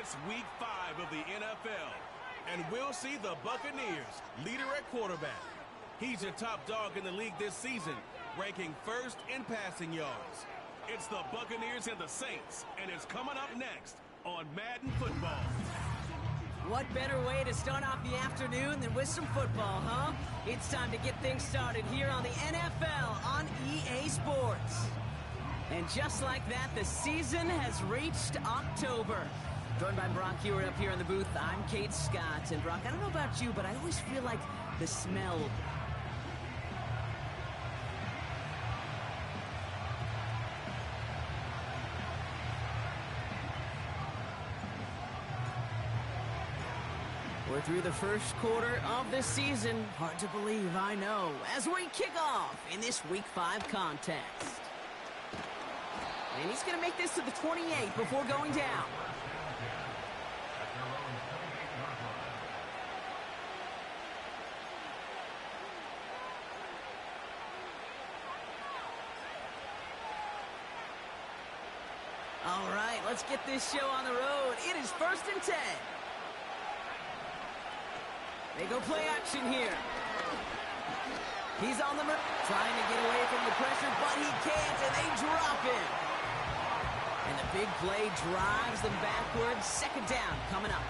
It's week 5 of the NFL, and we'll see the Buccaneers leader at quarterback. He's a top dog in the league this season, ranking first in passing yards. It's the Buccaneers and the Saints, and it's coming up next on Madden Football. What better way to start off the afternoon than with some football, huh? It's time to get things started here on the NFL on EA Sports. And just like that, the season has reached October. Joined by Brock Hewer up here in the booth, I'm Kate Scott. And Brock, I don't know about you, but I always feel like the smell. We're through the first quarter of the season. Hard to believe, I know, as we kick off in this Week 5 contest. And he's going to make this to the 28 before going down. All right, let's get this show on the road. It is 1st and 10. They go play action here. He's on the move, trying to get away from the pressure, but he can't, and they drop him. And the big play drives them backwards. 2nd down coming up.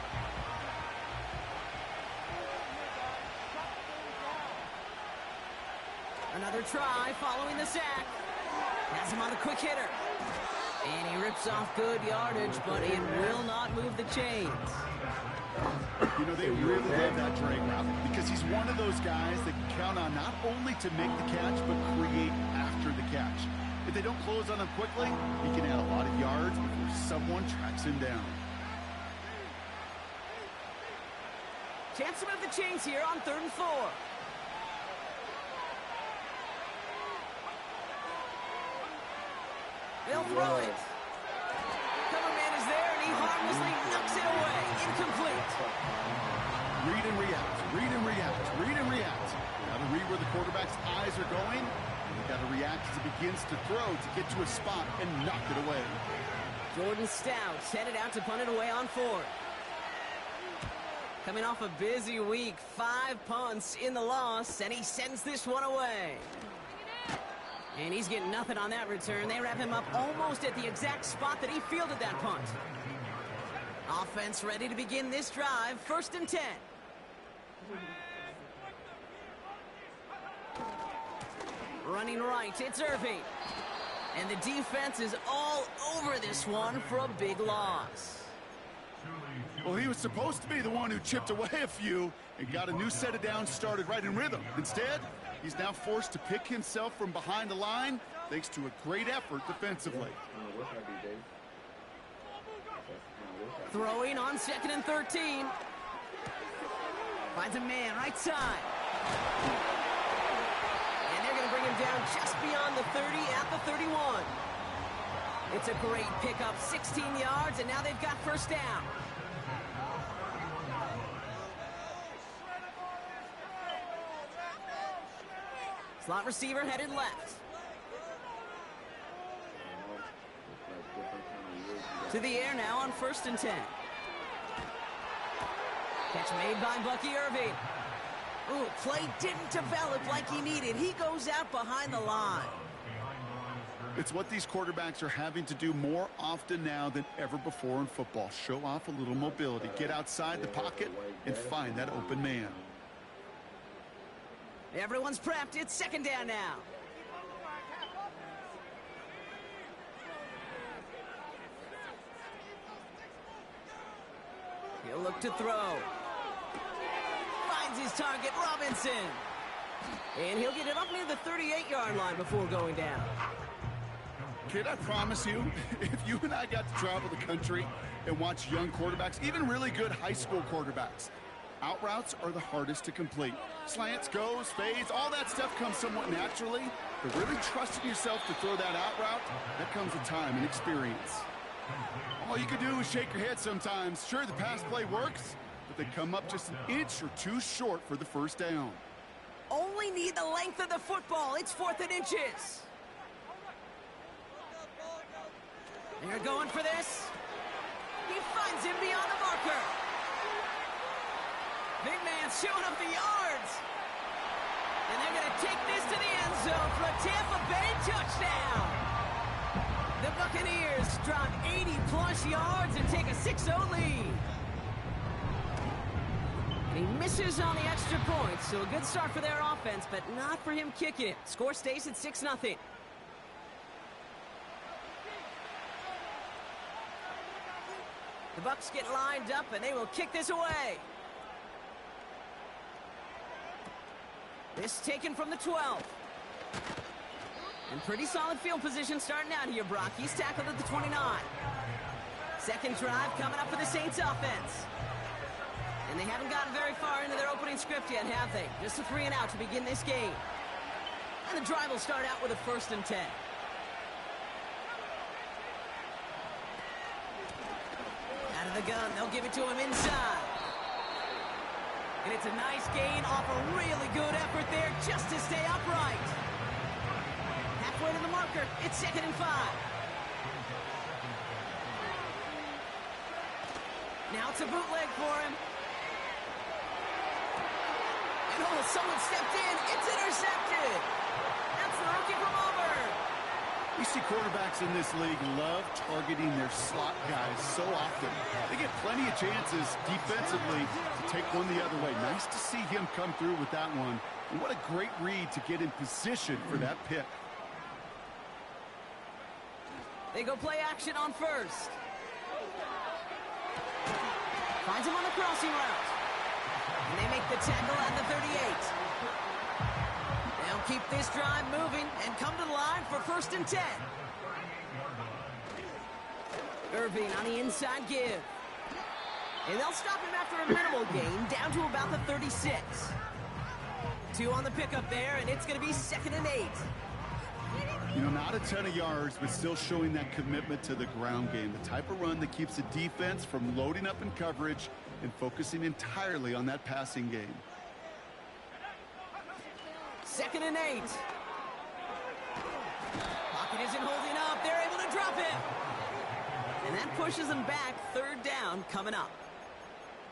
Another try following the sack. Has him on a quick hitter. And he rips off good yardage, but it will not move the chains. You know, they really love that drag route because he's one of those guys that can count on not only to make the catch, but create after the catch. If they don't close on him quickly, he can add a lot of yards before someone tracks him down. Chance to move the chains here on 3rd and 4. They'll throw it. Cover man is there, and he harmlessly knocks it away. Incomplete. Read and react, read and react, read and react. Got to read where the quarterback's eyes are going. You've got to react as he begins to throw to get to a spot and knock it away. Jordan Stout's headed out to punt it away on 4th. Coming off a busy week, 5 punts in the loss, and he sends this one away. And he's getting nothing on that return. They wrap him up almost at the exact spot that he fielded that punt. Offense ready to begin this drive. 1st and 10. Running right, it's Irving. And the defense is all over this one for a big loss. Well, he was supposed to be the one who chipped away a few and got a new set of downs started right in rhythm. Instead, he's now forced to pick himself from behind the line thanks to a great effort defensively. Throwing on 2nd and 13. Finds a man right side. And they're going to bring him down just beyond the 30 at the 31. It's a great pickup, 16 yards, and now they've got 1st down. Slot receiver headed left. To the air now on 1st and 10. Catch made by Bucky Irving. Ooh, play didn't develop like he needed. He goes out behind the line. It's what these quarterbacks are having to do more often now than ever before in football. Show off a little mobility. Get outside the pocket and find that open man. Everyone's prepped. It's 2nd down now. He'll look to throw. Finds his target, Robinson. And he'll get it up near the 38-yard line before going down. Kid, I promise you, if you and I got to travel the country and watch young quarterbacks, even really good high school quarterbacks, out routes are the hardest to complete. Slants, goes, fades, all that stuff comes somewhat naturally, but really trusting yourself to throw that out route, that comes with time and experience. All you can do is shake your head sometimes. Sure, the pass play works, but they come up just an inch or two short for the 1st down. Only need the length of the football. It's 4th and inches. They're going for this. he finds him beyond the marker. Big man showing up the yards. And they're going to take this to the end zone for a Tampa Bay touchdown. The Buccaneers drop 80-plus yards and take a 6-0 lead. And he misses on the extra point, so a good start for their offense, but not for him kicking it. Score stays at 6-0. The Bucs get lined up, and they will kick this away. This taken from the 12. And pretty solid field position starting out here, Brock. He's tackled at the 29. Second drive coming up for the Saints offense. And they haven't gotten very far into their opening script yet, have they? Just a 3 and out to begin this game. And the drive will start out with a 1st and 10. Out of the gun, they'll give it to him inside. And it's a nice gain off a really good effort there just to stay upright. Halfway to the marker, it's 2nd and 5. Now it's a bootleg for him. And oh, someone stepped in. It's intercepted. That's the rookie from Auburn. You see quarterbacks in this league love targeting their slot guys so often. They get plenty of chances defensively to take one the other way. Nice to see him come through with that one. And what a great read to get in position for that pick. They go play action on 1st. Finds him on the crossing route. And they make the tackle at the 38. They'll keep this drive moving and come to the line for 1st and 10. Irving on the inside give. And they'll stop him after a minimal gain down to about the 36. 2 on the pickup there, and it's going to be 2nd and 8. You know, not a ton of yards, but still showing that commitment to the ground game. The type of run that keeps the defense from loading up in coverage and focusing entirely on that passing game. 2nd and 8. Pocket isn't holding up. They're able to drop him. And that pushes them back. 3rd down coming up.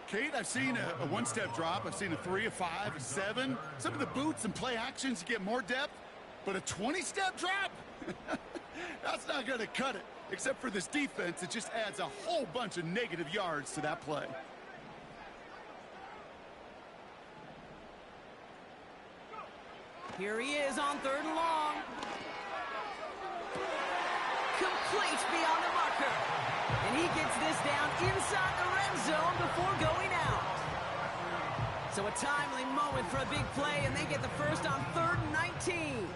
Kate, I've seen a one-step drop. I've seen a 3, a 5, a 7. Some of the boots and play actions, you get more depth. But a 20-step drop? That's not going to cut it. Except for this defense, it just adds a whole bunch of negative yards to that play. Here he is on 3rd and long. Complete beyond the marker. And he gets this down inside the red zone before going out. So a timely moment for a big play, and they get the first on 3rd and 19.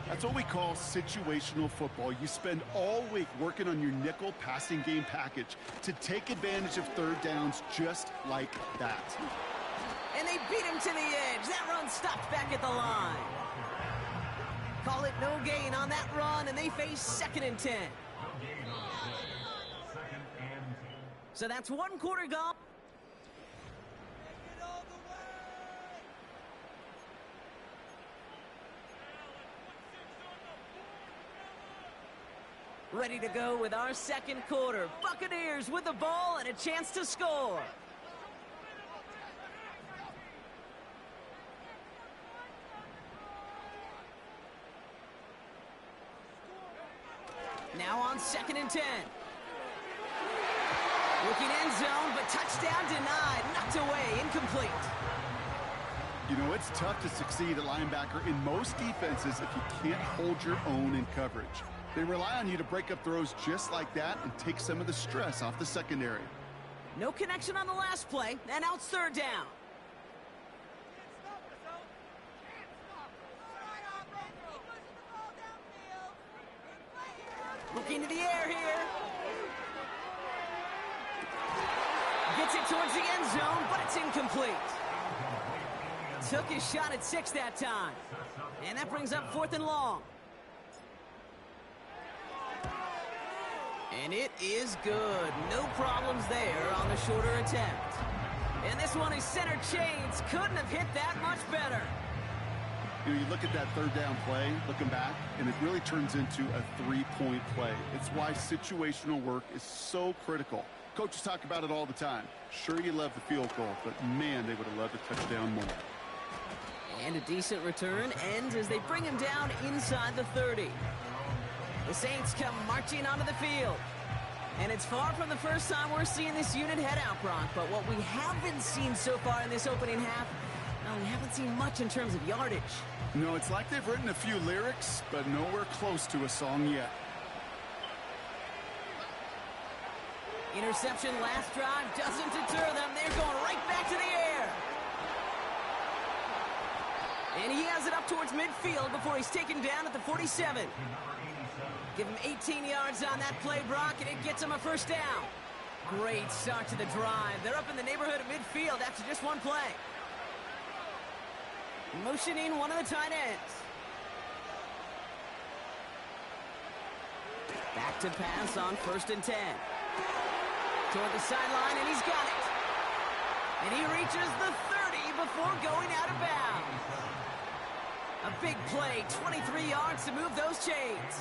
That's what we call situational football. You spend all week working on your nickel passing game package to take advantage of 3rd downs just like that. And they beat him to the edge. That run stopped back at the line. Call it no gain on that run, and they face 2nd and 10. So that's 1 quarter gone. Ready to go with our 2nd quarter. Buccaneers with the ball and a chance to score. Now on 2nd and 10. Looking end zone, but touchdown denied. Knocked away, incomplete. You know, it's tough to succeed at linebacker in most defenses if you can't hold your own in coverage. They rely on you to break up throws just like that and take some of the stress off the secondary. No connection on the last play, and now it's 3rd down. Looking to the air here. Gets it towards the end zone, but it's incomplete. Took his shot at 6 that time. And that brings up 4th and long. And it is good. No problems there on the shorter attempt. And this one is center chains. Couldn't have hit that much better. You know, you look at that 3rd down play, looking back, and it really turns into a 3-point play. It's why situational work is so critical. Coaches talk about it all the time. Sure, you love the field goal, but man, they would have loved a touchdown more. And a decent return ends as they bring him down inside the 30. The Saints come marching onto the field. And it's far from the first time we're seeing this unit head out, Brock. But what we haven't seen so far in this opening half, well, we haven't seen much in terms of yardage. No, it's like they've written a few lyrics, but nowhere close to a song yet. Interception last drive doesn't deter them. They're going right back to the air. And he has it up towards midfield before he's taken down at the 47. Give him 18 yards on that play, Brock, and it gets him a first down. Great start to the drive. They're up in the neighborhood of midfield after just one play. Motioning one of the tight ends. Back to pass on 1st and 10. Toward the sideline, and he's got it. And he reaches the 30 before going out of bounds. A big play, 23 yards to move those chains.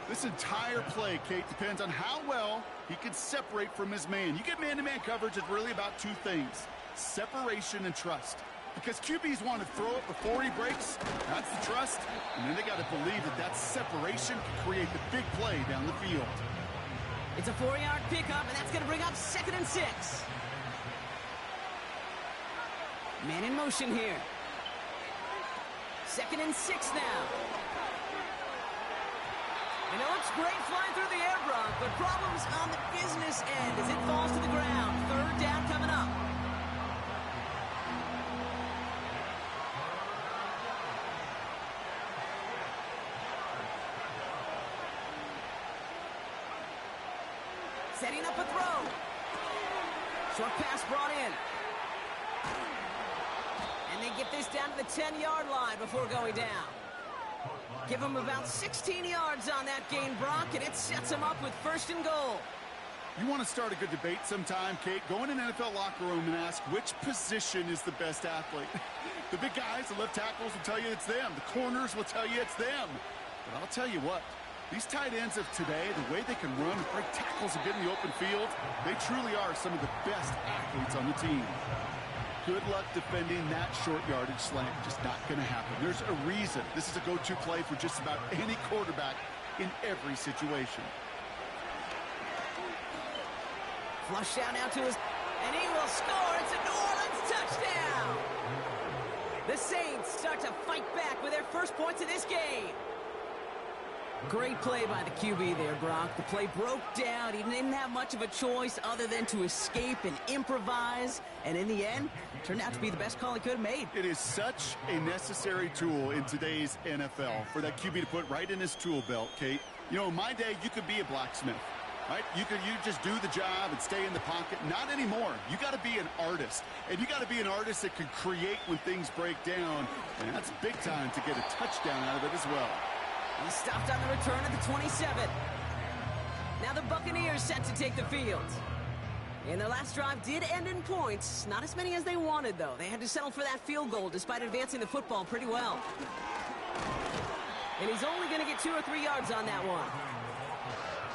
This entire play, Kate, depends on how well he can separate from his man. You get man-to-man coverage, it's really about two things: separation and trust. Because QBs want to throw it before he breaks, that's the trust. And then they got to believe that that separation can create the big play down the field. It's a 4-yard pickup, and that's going to bring up 2nd and 6. Man in motion here. 2nd and 6 now. And it looks great flying through the air, Brock, but problems on the business end as it falls to the ground. 3rd down coming up. Setting up a throw. Short pass brought in. And they get this down to the 10-yard line before going down. Give him about 16 yards on that gain, Brock, and it sets him up with 1st and goal. You want to start a good debate sometime, Kate? Go in an NFL locker room and ask which position is the best athlete. The big guys, the left tackles will tell you it's them. The corners will tell you it's them. But I'll tell you what, these tight ends of today, the way they can run, break tackles, and get in the open field, they truly are some of the best athletes on the team. Good luck defending that short yardage slant. Just not going to happen. There's a reason this is a go-to play for just about any quarterback in every situation. Flush down now to his, and he will score. It's a New Orleans touchdown. The Saints start to fight back with their first points of this game. Great play by the QB there, Brock. The play broke down. He didn't have much of a choice other than to escape and improvise. And in the end, it turned out to be the best call he could have made. It is such a necessary tool in today's NFL for that QB to put right in his tool belt, Kate. You know, in my day, you could be a blacksmith, right? You just do the job and stay in the pocket. Not anymore. You got to be an artist. And you got to be an artist that can create when things break down. And that's big time to get a touchdown out of it as well. He stopped on the return at the 27. Now the Buccaneers set to take the field. And their last drive did end in points. Not as many as they wanted, though. They had to settle for that field goal despite advancing the football pretty well. And he's only going to get 2 or 3 yards on that one.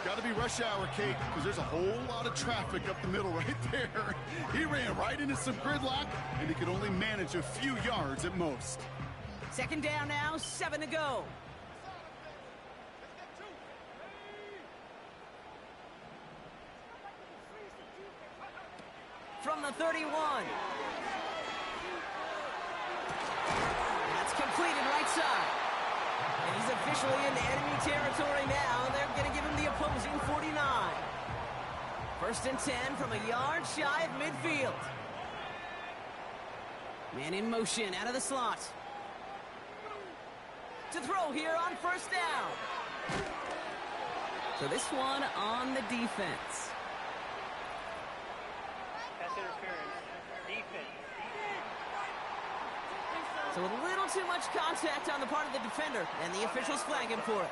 Got to be rush hour, Kate, because there's a whole lot of traffic up the middle right there. He ran right into some gridlock, and he could only manage a few yards at most. 2nd down now, 7 to go. From the 31. That's completed right side. And he's officially in enemy territory now. They're going to give him the opposing 49. 1st and 10 from a yard shy of midfield. Man in motion out of the slot. To throw here on 1st down. So this one on the defense. So a little too much contact on the part of the defender, and the officials flag him for it.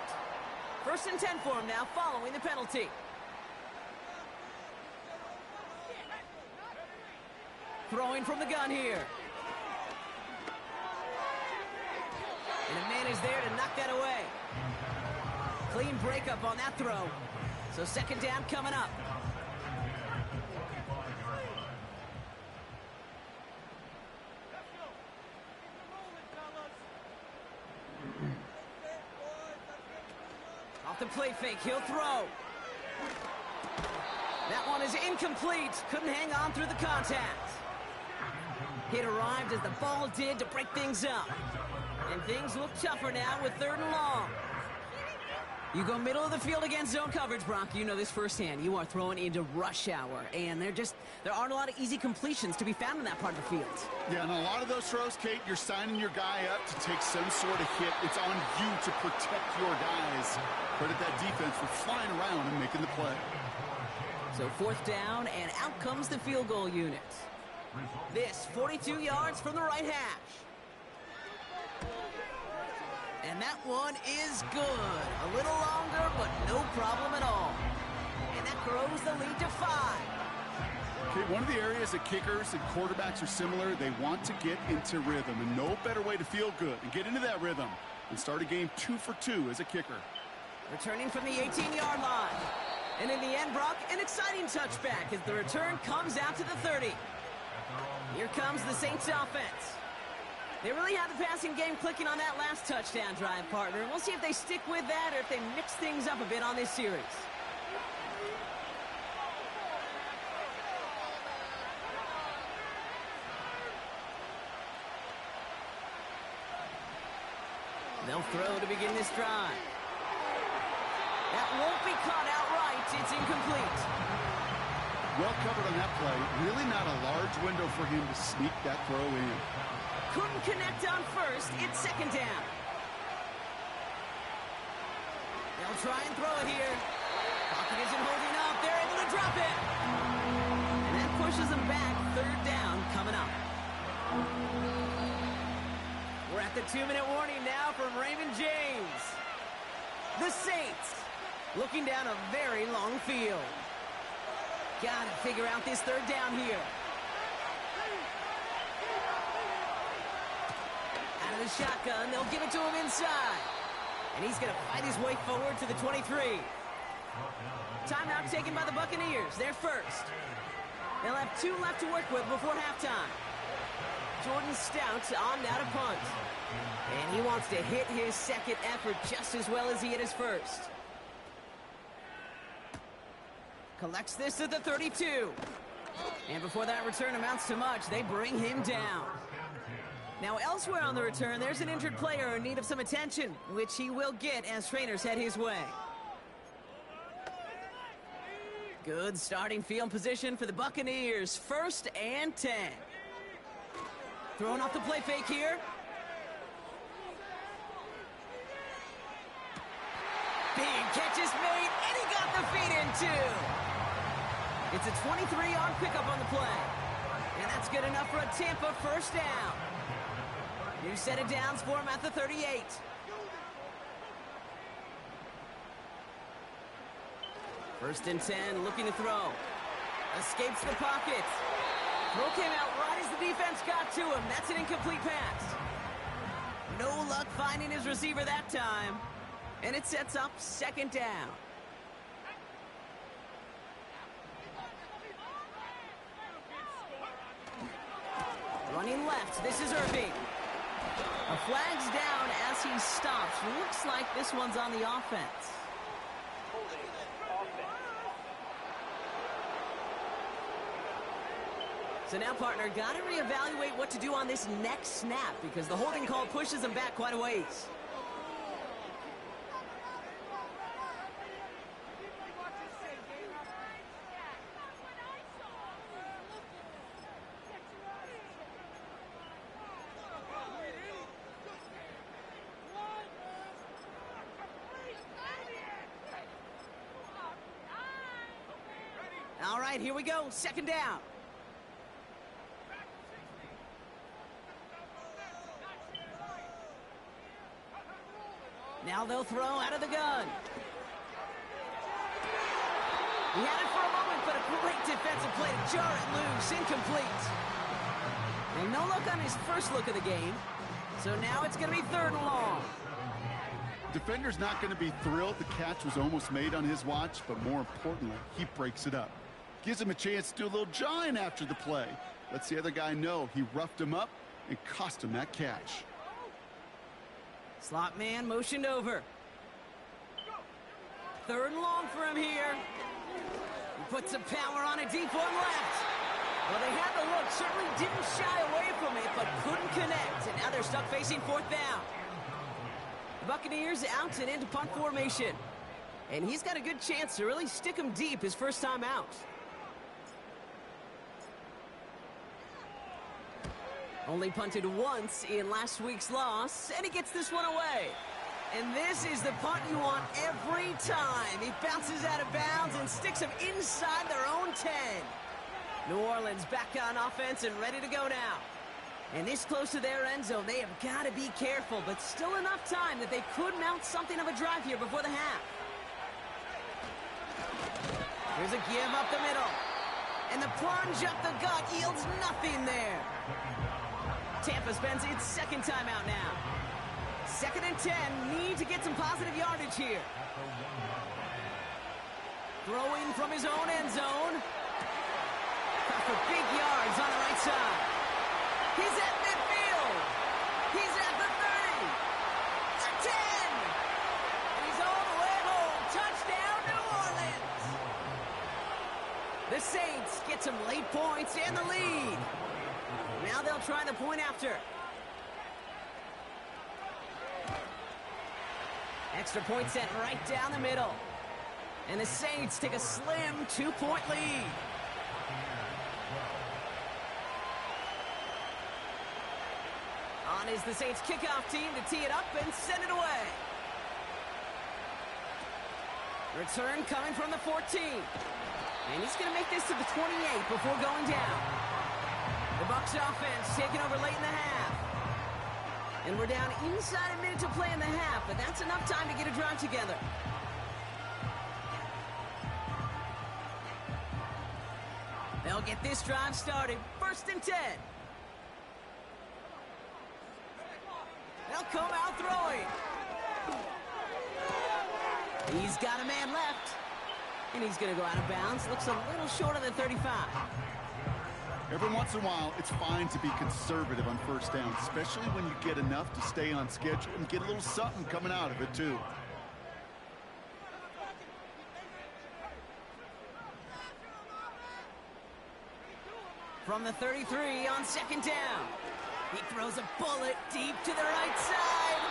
1st and 10 for him now, following the penalty. Throwing from the gun here. And a man is there to knock that away. Clean breakup on that throw. So 2nd down coming up. the play fake. He'll throw. That one is incomplete. Couldn't hang on through the contact. Hit arrived as the ball did to break things up. And things look tougher now with 3rd and long. You go middle of the field against zone coverage, Brock. You know this firsthand. You are throwing into rush hour, and there aren't a lot of easy completions to be found in that part of the field. Yeah, and a lot of those throws, Kate, you're signing your guy up to take some sort of hit. It's on you to protect your guys. Credit that defense for flying around and making the play. So 4th down, and out comes the field goal unit. This 42 yards from the right hash. And that one is good. A little longer, but no problem at all. And that grows the lead to 5. Okay, one of the areas that kickers and quarterbacks are similar, they want to get into rhythm. And no better way to feel good and get into that rhythm and start a game 2 for 2 as a kicker. Returning from the 18-yard line. And in the end, Brock, an exciting touchback as the return comes out to the 30. Here comes the Saints offense. They really had the passing game clicking on that last touchdown drive, partner. We'll see if they stick with that or if they mix things up a bit on this series. They'll throw to begin this drive. That won't be caught outright. It's incomplete. Well covered on that play. Really not a large window for him to sneak that throw in. Couldn't connect on first. It's 2nd down. They'll try and throw it here. Pocket isn't holding up. They're able to drop it. And that pushes them back. 3rd down coming up. We're at the 2-minute warning now from Raymond James. The Saints looking down a very long field. Gotta figure out this 3rd down here. Out of the shotgun, they'll give it to him inside. And he's gonna fight his way forward to the 23. Timeout taken by the Buccaneers. They're first. They'll have 2 left to work with before halftime. Jordan Stout on now to punt. And he wants to hit his 2nd effort just as well as he hit his 1st. Collects this at the 32. And before that return amounts to much, they bring him down. Now elsewhere on the return, there's an injured player in need of some attention, which he will get as trainers head his way. Good starting field position for the Buccaneers. 1st and 10. Throwing off the play fake here. Big catch is made, and he got the feet in too. It's a 23-yard pickup on the play. And that's good enough for a Tampa 1st down. New set of downs for him at the 38. First and 10, looking to throw. Escapes the pocket. Throw came out right as the defense got to him. That's an incomplete pass. No luck finding his receiver that time. And it sets up 2nd down. Running left, this is Irving. A flag's down as he stops. Looks like this one's on the offense. So now, partner, got to reevaluate what to do on this next snap because the holding call pushes him back quite a ways. All right, here we go. 2nd down. Now they'll throw out of the gun. He had it for a moment, but a great defensive play to jar it loose. Incomplete. And no look on his first look of the game. So now it's going to be 3rd and long. Defender's not going to be thrilled the catch was almost made on his watch, but more importantly, he breaks it up. Gives him a chance to do a little jawing after the play. Lets the other guy know he roughed him up and cost him that catch. Slot man motioned over. third and long for him here. He puts some power on a deep one left. Well, they had the look, certainly didn't shy away from it, but couldn't connect. And now they're stuck facing fourth down. The Buccaneers out and into punt formation. And he's got a good chance to really stick him deep his first time out. Only punted once in last week's loss, and he gets this one away. And this is the punt you want every time. He bounces out of bounds and sticks him inside their own 10. New Orleans back on offense and ready to go now. And this close to their end zone, they have got to be careful, but still enough time that they could mount something of a drive here before the half. Here's a give up the middle. And the plunge up the gut yields nothing there. Tampa spends its second timeout now. 2nd and 10, need to get some positive yardage here. Throwing from his own end zone. Caught for big yards on the right side. He's at midfield. He's at the 30. The 10. And he's all the way home. Touchdown, New Orleans. The Saints get some late points and the lead. Now they'll try the point after. Extra point sent right down the middle. And the Saints take a slim 2-point lead. On is the Saints kickoff team to tee it up and send it away. Return coming from the 14. And he's going to make this to the 28 before going down. The Bucs offense taking over late in the half. And we're down inside a minute to play in the half, but that's enough time to get a drive together. They'll get this drive started. 1st and 10. They'll come out throwing. He's got a man left. And he's going to go out of bounds. Looks a little short of the 35. Every once in a while, it's fine to be conservative on first down, especially when you get enough to stay on schedule and get a little something coming out of it, too. From the 33 on 2nd down. He throws a bullet deep to the right side.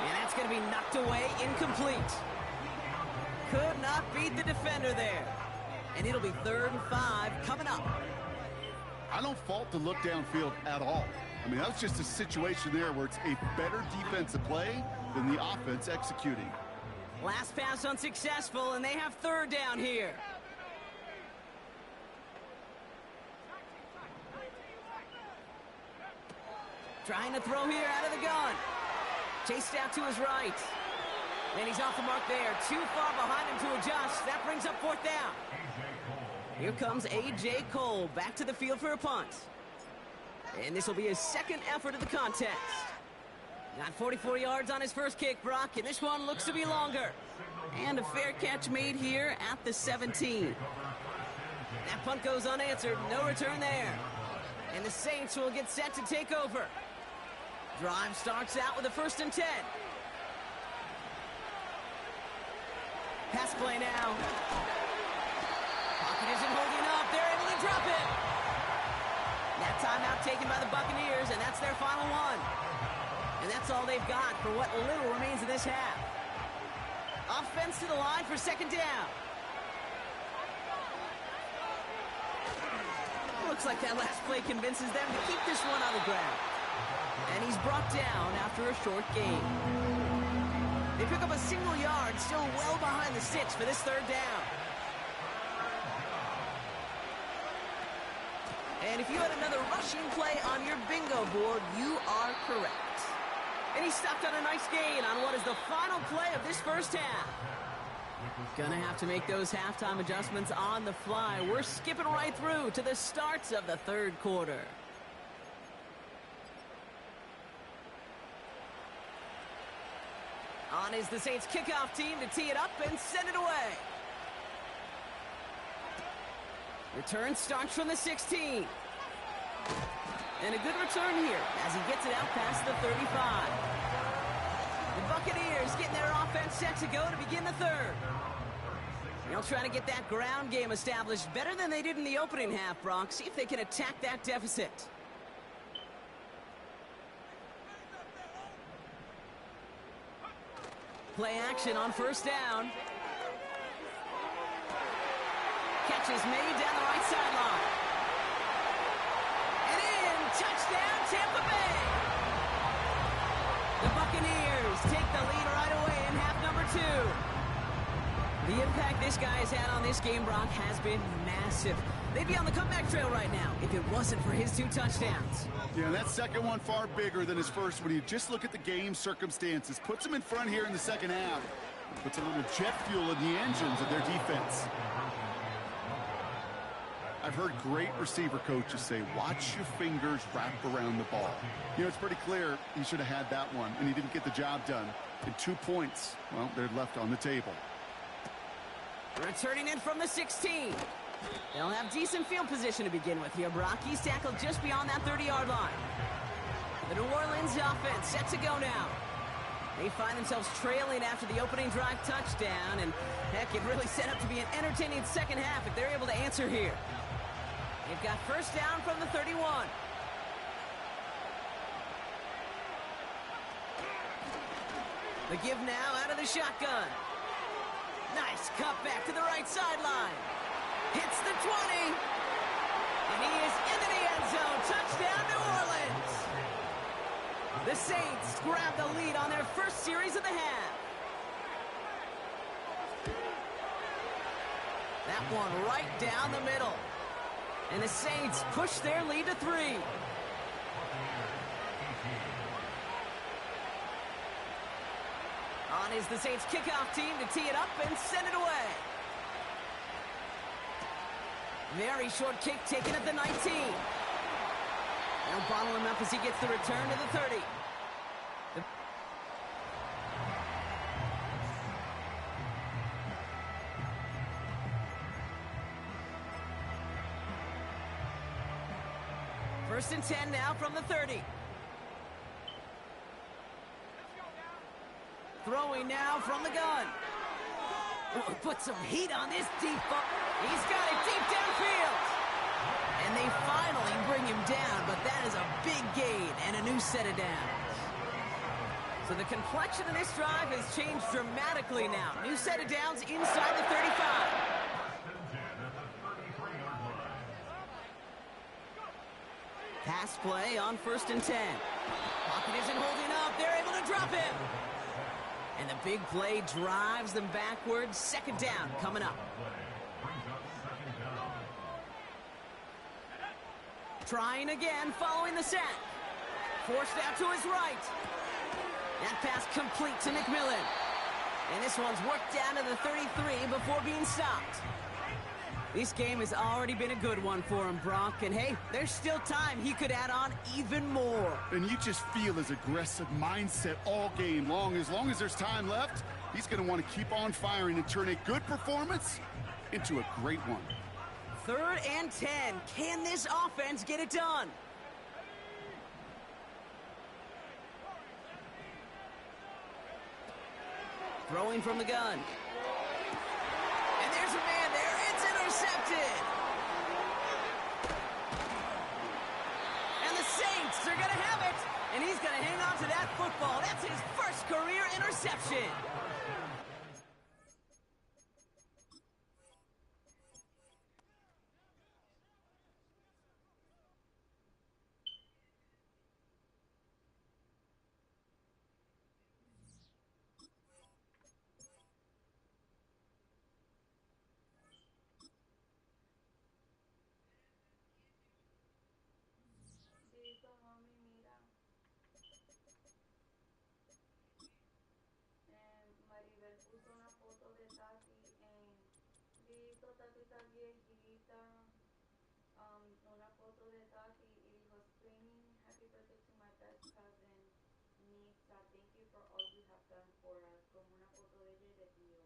And that's going to be knocked away, incomplete. Could not beat the defender there. And it'll be 3rd and 5 coming up. I don't fault the look downfield at all. I mean, that's just a situation there where it's a better defensive play than the offense executing. Last pass unsuccessful, and they have 3rd down here. Trying to throw here out of the gun. Chased out to his right. And he's off the mark there. Too far behind him to adjust. That brings up 4th down. Here comes A.J. Cole back to the field for a punt. And this will be his 2nd effort of the contest. Got 44 yards on his first kick, Brock, and this one looks to be longer. And a fair catch made here at the 17. That punt goes unanswered. No return there. And the Saints will get set to take over. Drive starts out with a 1st and 10. Pass play now. Pocket isn't holding up. They're able to drop it. That timeout taken by the Buccaneers, and that's their final one. And that's all they've got for what little remains of this half. Offense to the line for 2nd down. Looks like that last play convinces them to keep this one on the ground. And he's brought down after a short gain. They pick up a single yard, still well behind the sticks for this 3rd down. And if you had another rushing play on your bingo board, you are correct. And he stopped on a nice gain on what is the final play of this first half. Gonna have to make those halftime adjustments on the fly. We're skipping right through to the starts of the 3rd quarter. On is the Saints kickoff team to tee it up and send it away. Return starts from the 16. And a good return here as he gets it out past the 35. The Buccaneers getting their offense set to go to begin the 3rd. They'll try to get that ground game established better than they did in the opening half, Brock. See if they can attack that deficit. Play action on first down. Catch is made down the right sideline. And in, touchdown, Tampa Bay. The Buccaneers take the lead right away in half number 2. The impact this guy has had on this game, Brock, has been massive. They'd be on the comeback trail right now if it wasn't for his 2 touchdowns. Yeah, that second one far bigger than his first one. You just look at the game circumstances. Puts them in front here in the second half. Puts a little jet fuel in the engines of their defense. I've heard great receiver coaches say, watch your fingers wrap around the ball. You know, it's pretty clear he should have had that one, and he didn't get the job done. And 2 points, well, they're left on the table. Returning in from the 16. They'll have decent field position to begin with here, Brock. He's tackled just beyond that 30-yard line. The New Orleans offense set to go now. They find themselves trailing after the opening drive touchdown, and heck, it really set up to be an entertaining second half if they're able to answer here. They've got first down from the 31. The give now out of the shotgun. Nice cut back to the right sideline. Hits the 20. And he is into the end zone. Touchdown, New Orleans. The Saints grab the lead on their first series of the half. That one right down the middle. And the Saints push their lead to 3. On is the Saints kickoff team to tee it up and send it away. Very short kick taken at the 19. They'll bottle him up as he gets the return to the 30. First and 10 now from the 30. Throwing now from the gun. Ooh, put some heat on this deep ball. He's got it deep downfield. And they finally bring him down, but that is a big gain and a new set of downs. So the complexion of this drive has changed dramatically now. New set of downs inside the 35. Pass play on first and 10. Pocket isn't holding up. They're able to drop him. And the big play drives them backwards. Second down coming up. Trying again following the sack. Forced out to his right. That pass complete to McMillan. And this one's worked down to the 33 before being stopped. This game has already been a good one for him, Brock. And hey, there's still time he could add on even more. And you just feel his aggressive mindset all game long. As long as there's time left, he's going to want to keep on firing and turn a good performance into a great one. Third and 10. Can this offense get it done? Throwing from the gun. And there's a man there. It's intercepted. And the Saints are going to have it. And he's going to hang on to that football. That's his first career interception. Una foto de Tati y dijo screaming happy birthday to my best cousin Nisa, thank you for all you have done for us, como una foto de ella y de tío.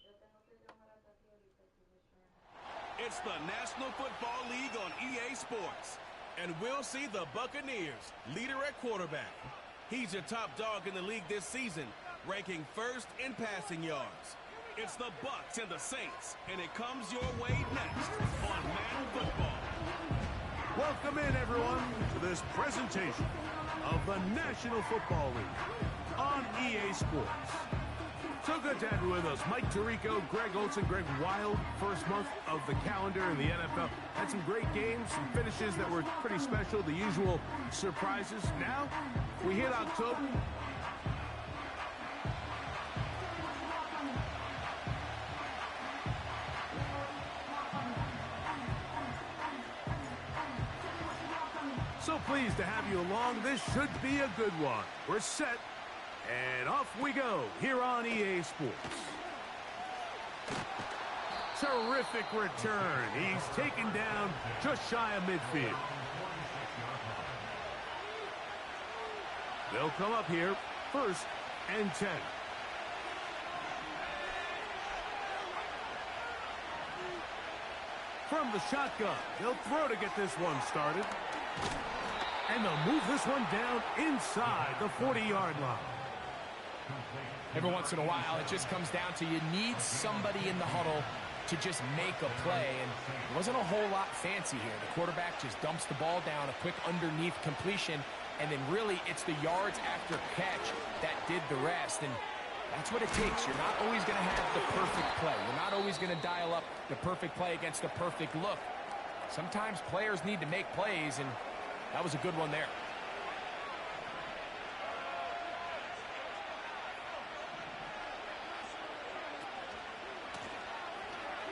Yo tengo que llamar a Tati ahorita to wish her. It's the National Football League on EA Sports. And we'll see the Buccaneers, leader at quarterback. He's your top dog in the league this season, ranking first in passing yards. It's the Bucs and the Saints, and it comes your way next on Madden Football. Welcome in, everyone, to this presentation of the National Football League on EA Sports. So good to have you with us. Mike Tirico, Greg Olson, Greg Wild, first month of the calendar in the NFL. Had some great games, some finishes that were pretty special, the usual surprises. Now, we hit October. So pleased to have you along. This should be a good one. We're set. And off we go here on EA Sports. Terrific return. He's taken down just shy of midfield. They'll come up here, 1st and 10. From the shotgun, they'll throw to get this one started. And they'll move this one down inside the 40-yard line. Every once in a while, it just comes down to you need somebody in the huddle to just make a play, and it wasn't a whole lot fancy here. The quarterback just dumps the ball down, a quick underneath completion, and then really it's the yards after catch that did the rest, and that's what it takes. You're not always going to have the perfect play. You're not always going to dial up the perfect play against the perfect look. Sometimes players need to make plays, and that was a good one there.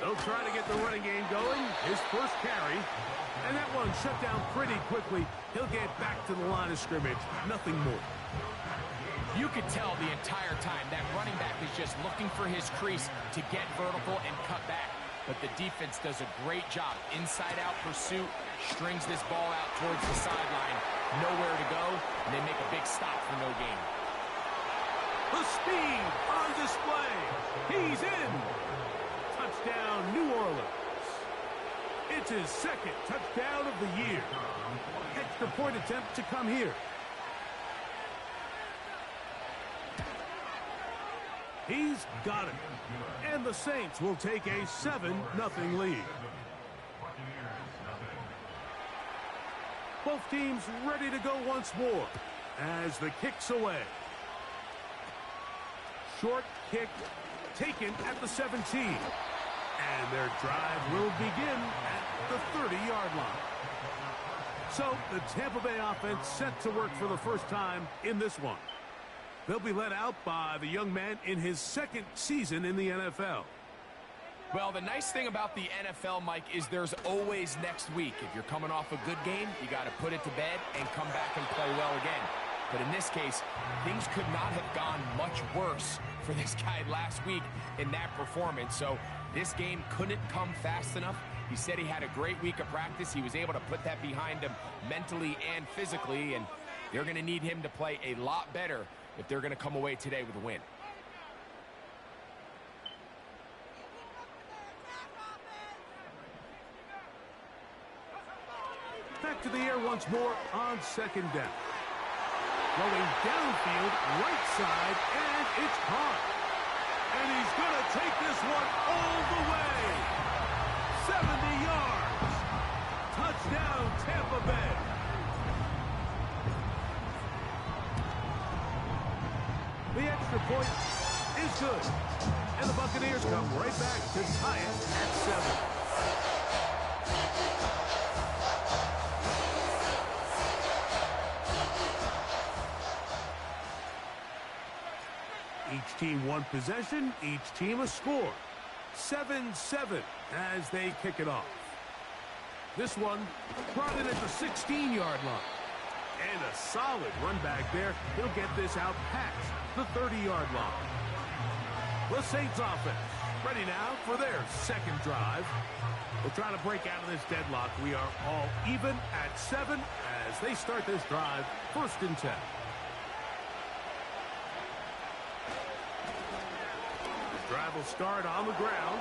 They'll try to get the running game going. His first carry. And that one shut down pretty quickly. He'll get back to the line of scrimmage. Nothing more. You could tell the entire time that running back is just looking for his crease to get vertical and cut back. But the defense does a great job. Inside-out pursuit, strings this ball out towards the sideline. Nowhere to go, and they make a big stop for no gain. The speed on display. He's in. Touchdown, New Orleans. It's his 2nd touchdown of the year. Extra point attempt to come here. He's got it. And the Saints will take a 7-0 lead. Both teams ready to go once more as the kick's away. Short kick taken at the 17. And their drive will begin at the 30-yard line. So the Tampa Bay offense set to work for the first time in this one. They'll be led out by the young man in his 2nd season in the NFL. Well, the nice thing about the NFL, Mike, is there's always next week. If you're coming off a good game, you got to put it to bed and come back and play well again. But in this case, things could not have gone much worse for this guy last week in that performance. So this game couldn't come fast enough. He said he had a great week of practice. He was able to put that behind him mentally and physically, and they're going to need him to play a lot better if they're going to come away today with a win. Back to the air once more on 2nd down. Going downfield, right side, and it's caught. And he's going to take this one all the way. 70 yards. Touchdown, Tampa Bay. The extra point is good. And the Buccaneers come right back to tie it at 7. Each team one possession, each team a score. 7-7 as they kick it off. This one brought in at the 16-yard line. And a solid run back there. He'll get this out past the 30-yard line. The Saints offense ready now for their 2nd drive. We'll try to break out of this deadlock. We are all even at 7 as they start this drive, 1st and 10. The drive will start on the ground.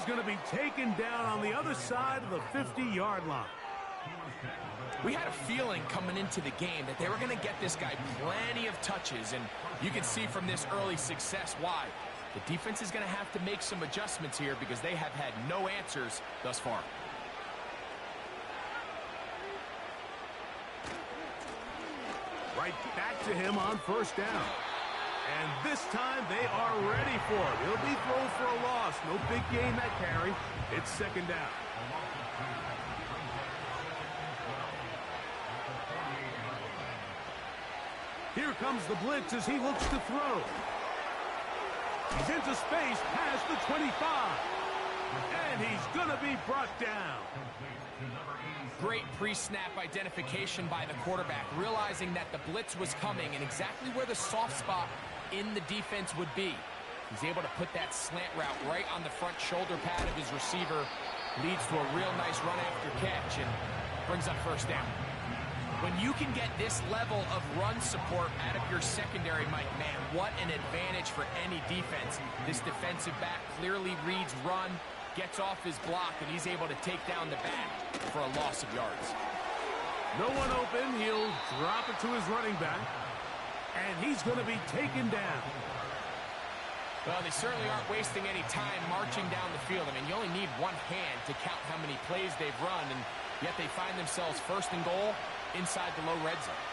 He's going to be taken down on the other side of the 50-yard line. We had a feeling coming into the game that they were going to get this guy plenty of touches, and you can see from this early success why. The defense is going to have to make some adjustments here because they have had no answers thus far. Right back to him on first down. And this time they are ready for it. He'll be thrown for a loss. No big gain that carry. It's second down. Here comes the blitz as he looks to throw. He's into space past the 25. And he's going to be brought down. Great pre-snap identification by the quarterback, realizing that the blitz was coming and exactly where the soft spot in the defense would be. He's able to put that slant route right on the front shoulder pad of his receiver. Leads to a real nice run after catch and brings up first down. When you can get this level of run support out of your secondary, Mike, man, what an advantage for any defense. This defensive back clearly reads run, gets off his block, and he's able to take down the back for a loss of yards. No one open. He'll drop it to his running back, and he's going to be taken down. Well, they certainly aren't wasting any time marching down the field. I mean, you only need one hand to count how many plays they've run, and yet they find themselves first and goal inside the low red zone.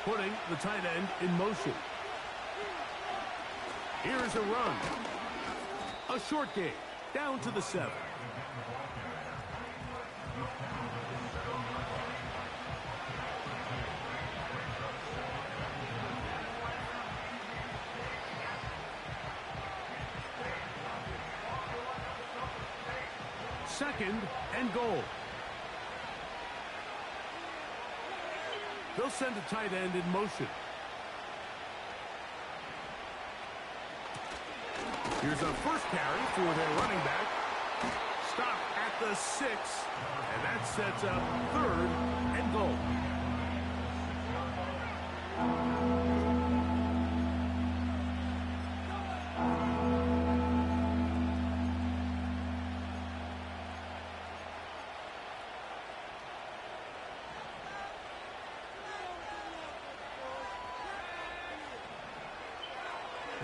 Putting the tight end in motion. Here's a run. A short game. Down to the 7. Second and goal. They'll send a tight end in motion. Here's a first carry for their running back. Stop at the 6, and that sets up third and goal.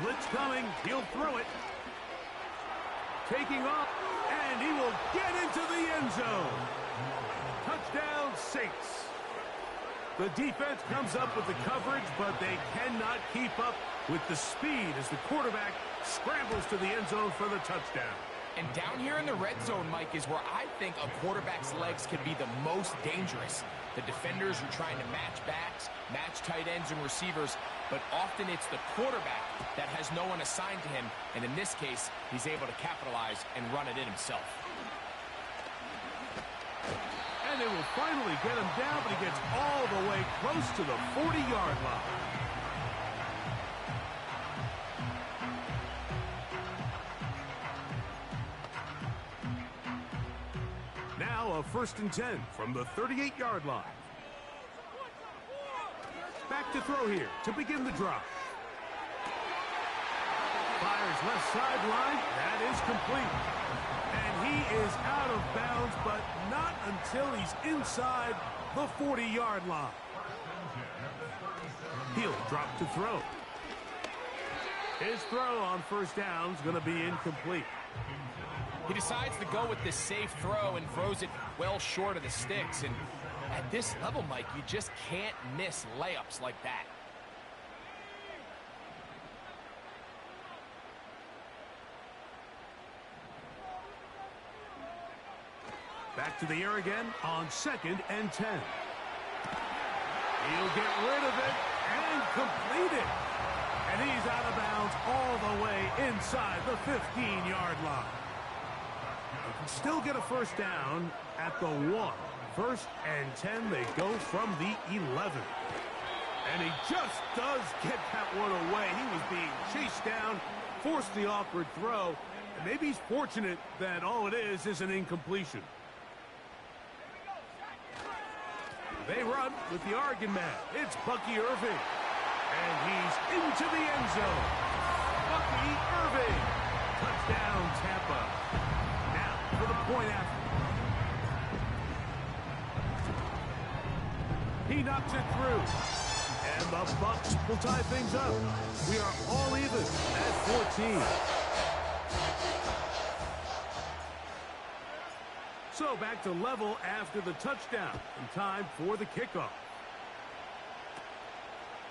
Blitz coming. He'll throw it. Taking off, and he will get into the end zone. Touchdown, Saints. The defense comes up with the coverage, but they cannot keep up with the speed as the quarterback scrambles to the end zone for the touchdown. And down here in the red zone, Mike, is where I think a quarterback's legs can be the most dangerous. The defenders are trying to match backs, match tight ends and receivers, but often it's the quarterback that has no one assigned to him, and in this case, he's able to capitalize and run it in himself. And they will finally get him down, but he gets all the way close to the 40-yard line. Now a 1st and 10 from the 38-yard line. Back to throw here to begin the drive. Fires left sideline. That is complete. And he is out of bounds, but not until he's inside the 40-yard line. He'll drop to throw. His throw on first down is going to be incomplete. He decides to go with this safe throw and throws it well short of the sticks. And at this level, Mike, you just can't miss layups like that. Back to the air again on 2nd and 10. He'll get rid of it and complete it. And he's out of bounds all the way inside the 15-yard line. They can still get a first down at the 1. 1st and 10, they go from the 11. And he just does get that one away. He was being chased down, forced the awkward throw. And maybe he's fortunate that all it is an incompletion. They run with the Oregon man. It's Bucky Irving. And he's into the end zone. Bucky Irving. Touchdown, Tampa. drops it through. And the Bucs will tie things up. We are all even at 14. So back to level after the touchdown. And time for the kickoff.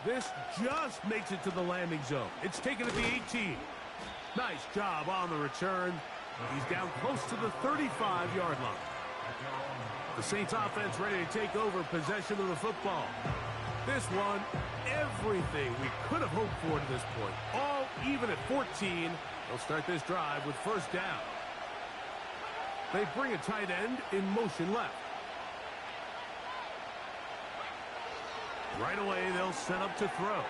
This just makes it to the landing zone. It's taken at the 18. Nice job on the return. He's down close to the 35-yard line. The Saints offense ready to take over possession of the football. This one, everything we could have hoped for to this point. All even at 14. They'll start this drive with first down. They bring a tight end in motion left. Right away, they'll set up to throw.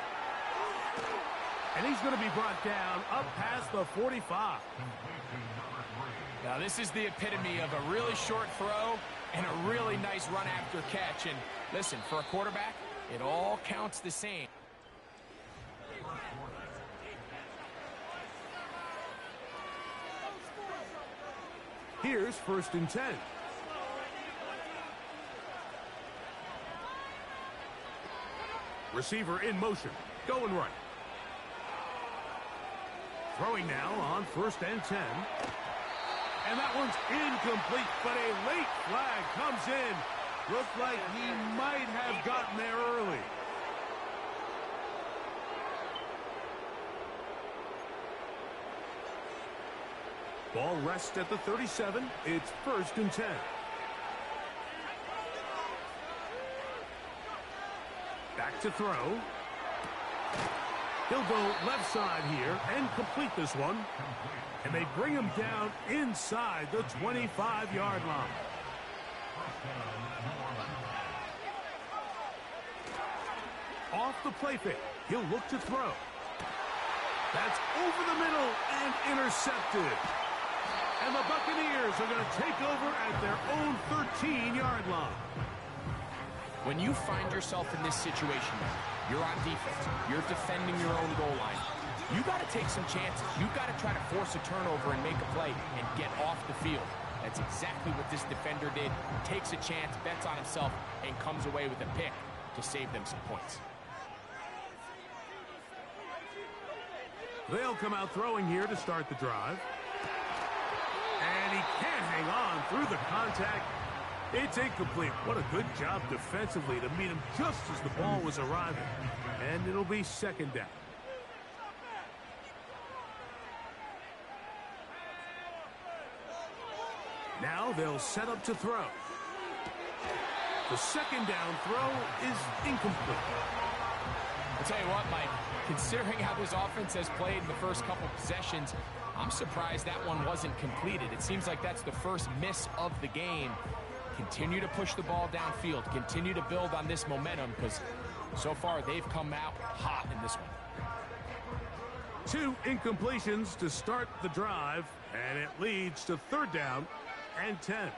And he's going to be brought down up past the 45. Now, this is the epitome of a really short throw and a really nice run after catch. And listen, for a quarterback, it all counts the same. Here's first and 10. Receiver in motion. Going right. Throwing now on first and 10. And that one's incomplete, but a late flag comes in. Looked like he might have gotten there early. Ball rests at the 37. It's first and 10. Back to throw. He'll go left side here and complete this one. And they bring him down inside the 25-yard line. Off the play fake. He'll look to throw. That's over the middle and intercepted. And the Buccaneers are going to take over at their own 13-yard line. When you find yourself in this situation, you're on defense. You're defending your own goal line. You got to take some chances. You got to try to force a turnover and make a play and get off the field. That's exactly what this defender did. Takes a chance, bets on himself, and comes away with a pick to save them some points. They'll come out throwing here to start the drive. And he can't hang on through the contact. It's incomplete. What a good job defensively to meet him just as the ball was arriving. And it'll be second down. Now they'll set up to throw. The second down throw is incomplete. I'll tell you what, Mike, considering how this offense has played in the first couple possessions, I'm surprised that one wasn't completed. It seems like that's the first miss of the game. Continue to push the ball downfield. Continue to build on this momentum because so far they've come out hot in this one. 2 incompletions to start the drive, and it leads to third down and 10.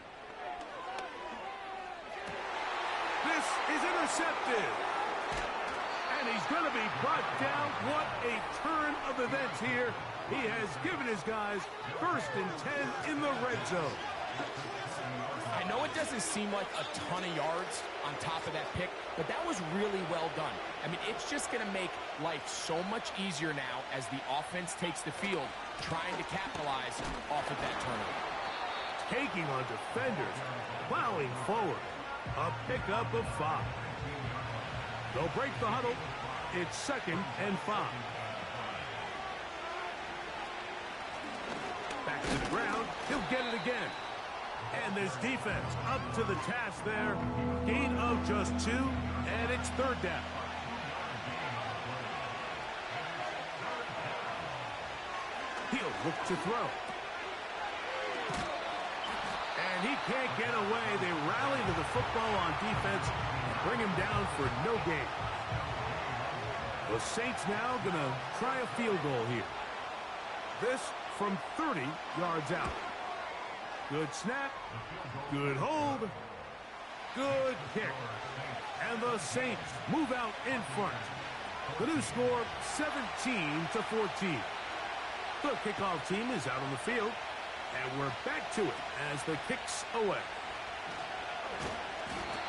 This is intercepted. And he's going to be brought down. What a turn of events here. He has given his guys first and 10 in the red zone. I know it doesn't seem like a ton of yards on top of that pick, but that was really well done. I mean, it's just going to make life so much easier now as the offense takes the field, trying to capitalize off of that turnover. Taking on defenders, plowing forward. A pickup of 5. They'll break the huddle. It's second and 5. Back to the ground. He'll get it again. And this defense up to the task there. Gain of just 2, and it's third down. He'll look to throw. And he can't get away. They rally to the football on defense and bring him down for no gain. The Saints now going to try a field goal here. This from 30 yards out. Good snap. Good hold. Good kick. And the Saints move out in front. The new score, 17-14. The kickoff team is out on the field. And we're back to it as the kick's away.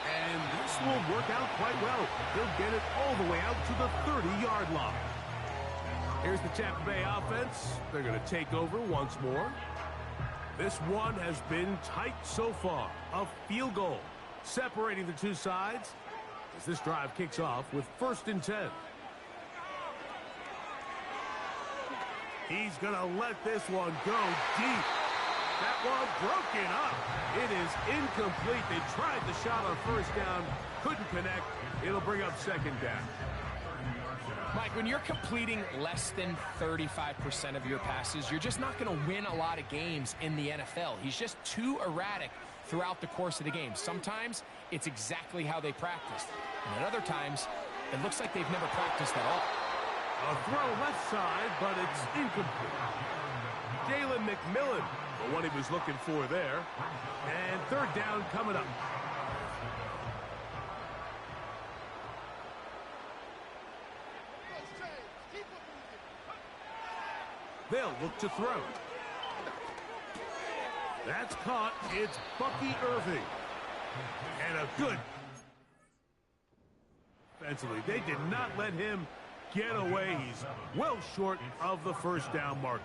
And this This will work out quite well. He'll get it all the way out to the 30-yard line. Here's the Tampa Bay offense. They're going to take over once more. This one has been tight so far. A field goal separating the two sides as this drive kicks off with 1st and 10. He's going to let this one go deep. That one broken up. It is incomplete. They tried the shot on 1st down, couldn't connect. It'll bring up 2nd down. Mike, when you're completing less than 35% of your passes, you're just not going to win a lot of games in the NFL. He's just too erratic throughout the course of the game. Sometimes it's exactly how they practiced. And at other times, it looks like they've never practiced at all. A throw left side, but it's incomplete. Jalen McMillan, what he was looking for there. And 3rd down coming up. They'll look to throw. That's caught. It's Bucky Irving. And a good... Defensively, they did not let him get away. He's well short of the 1st down marker.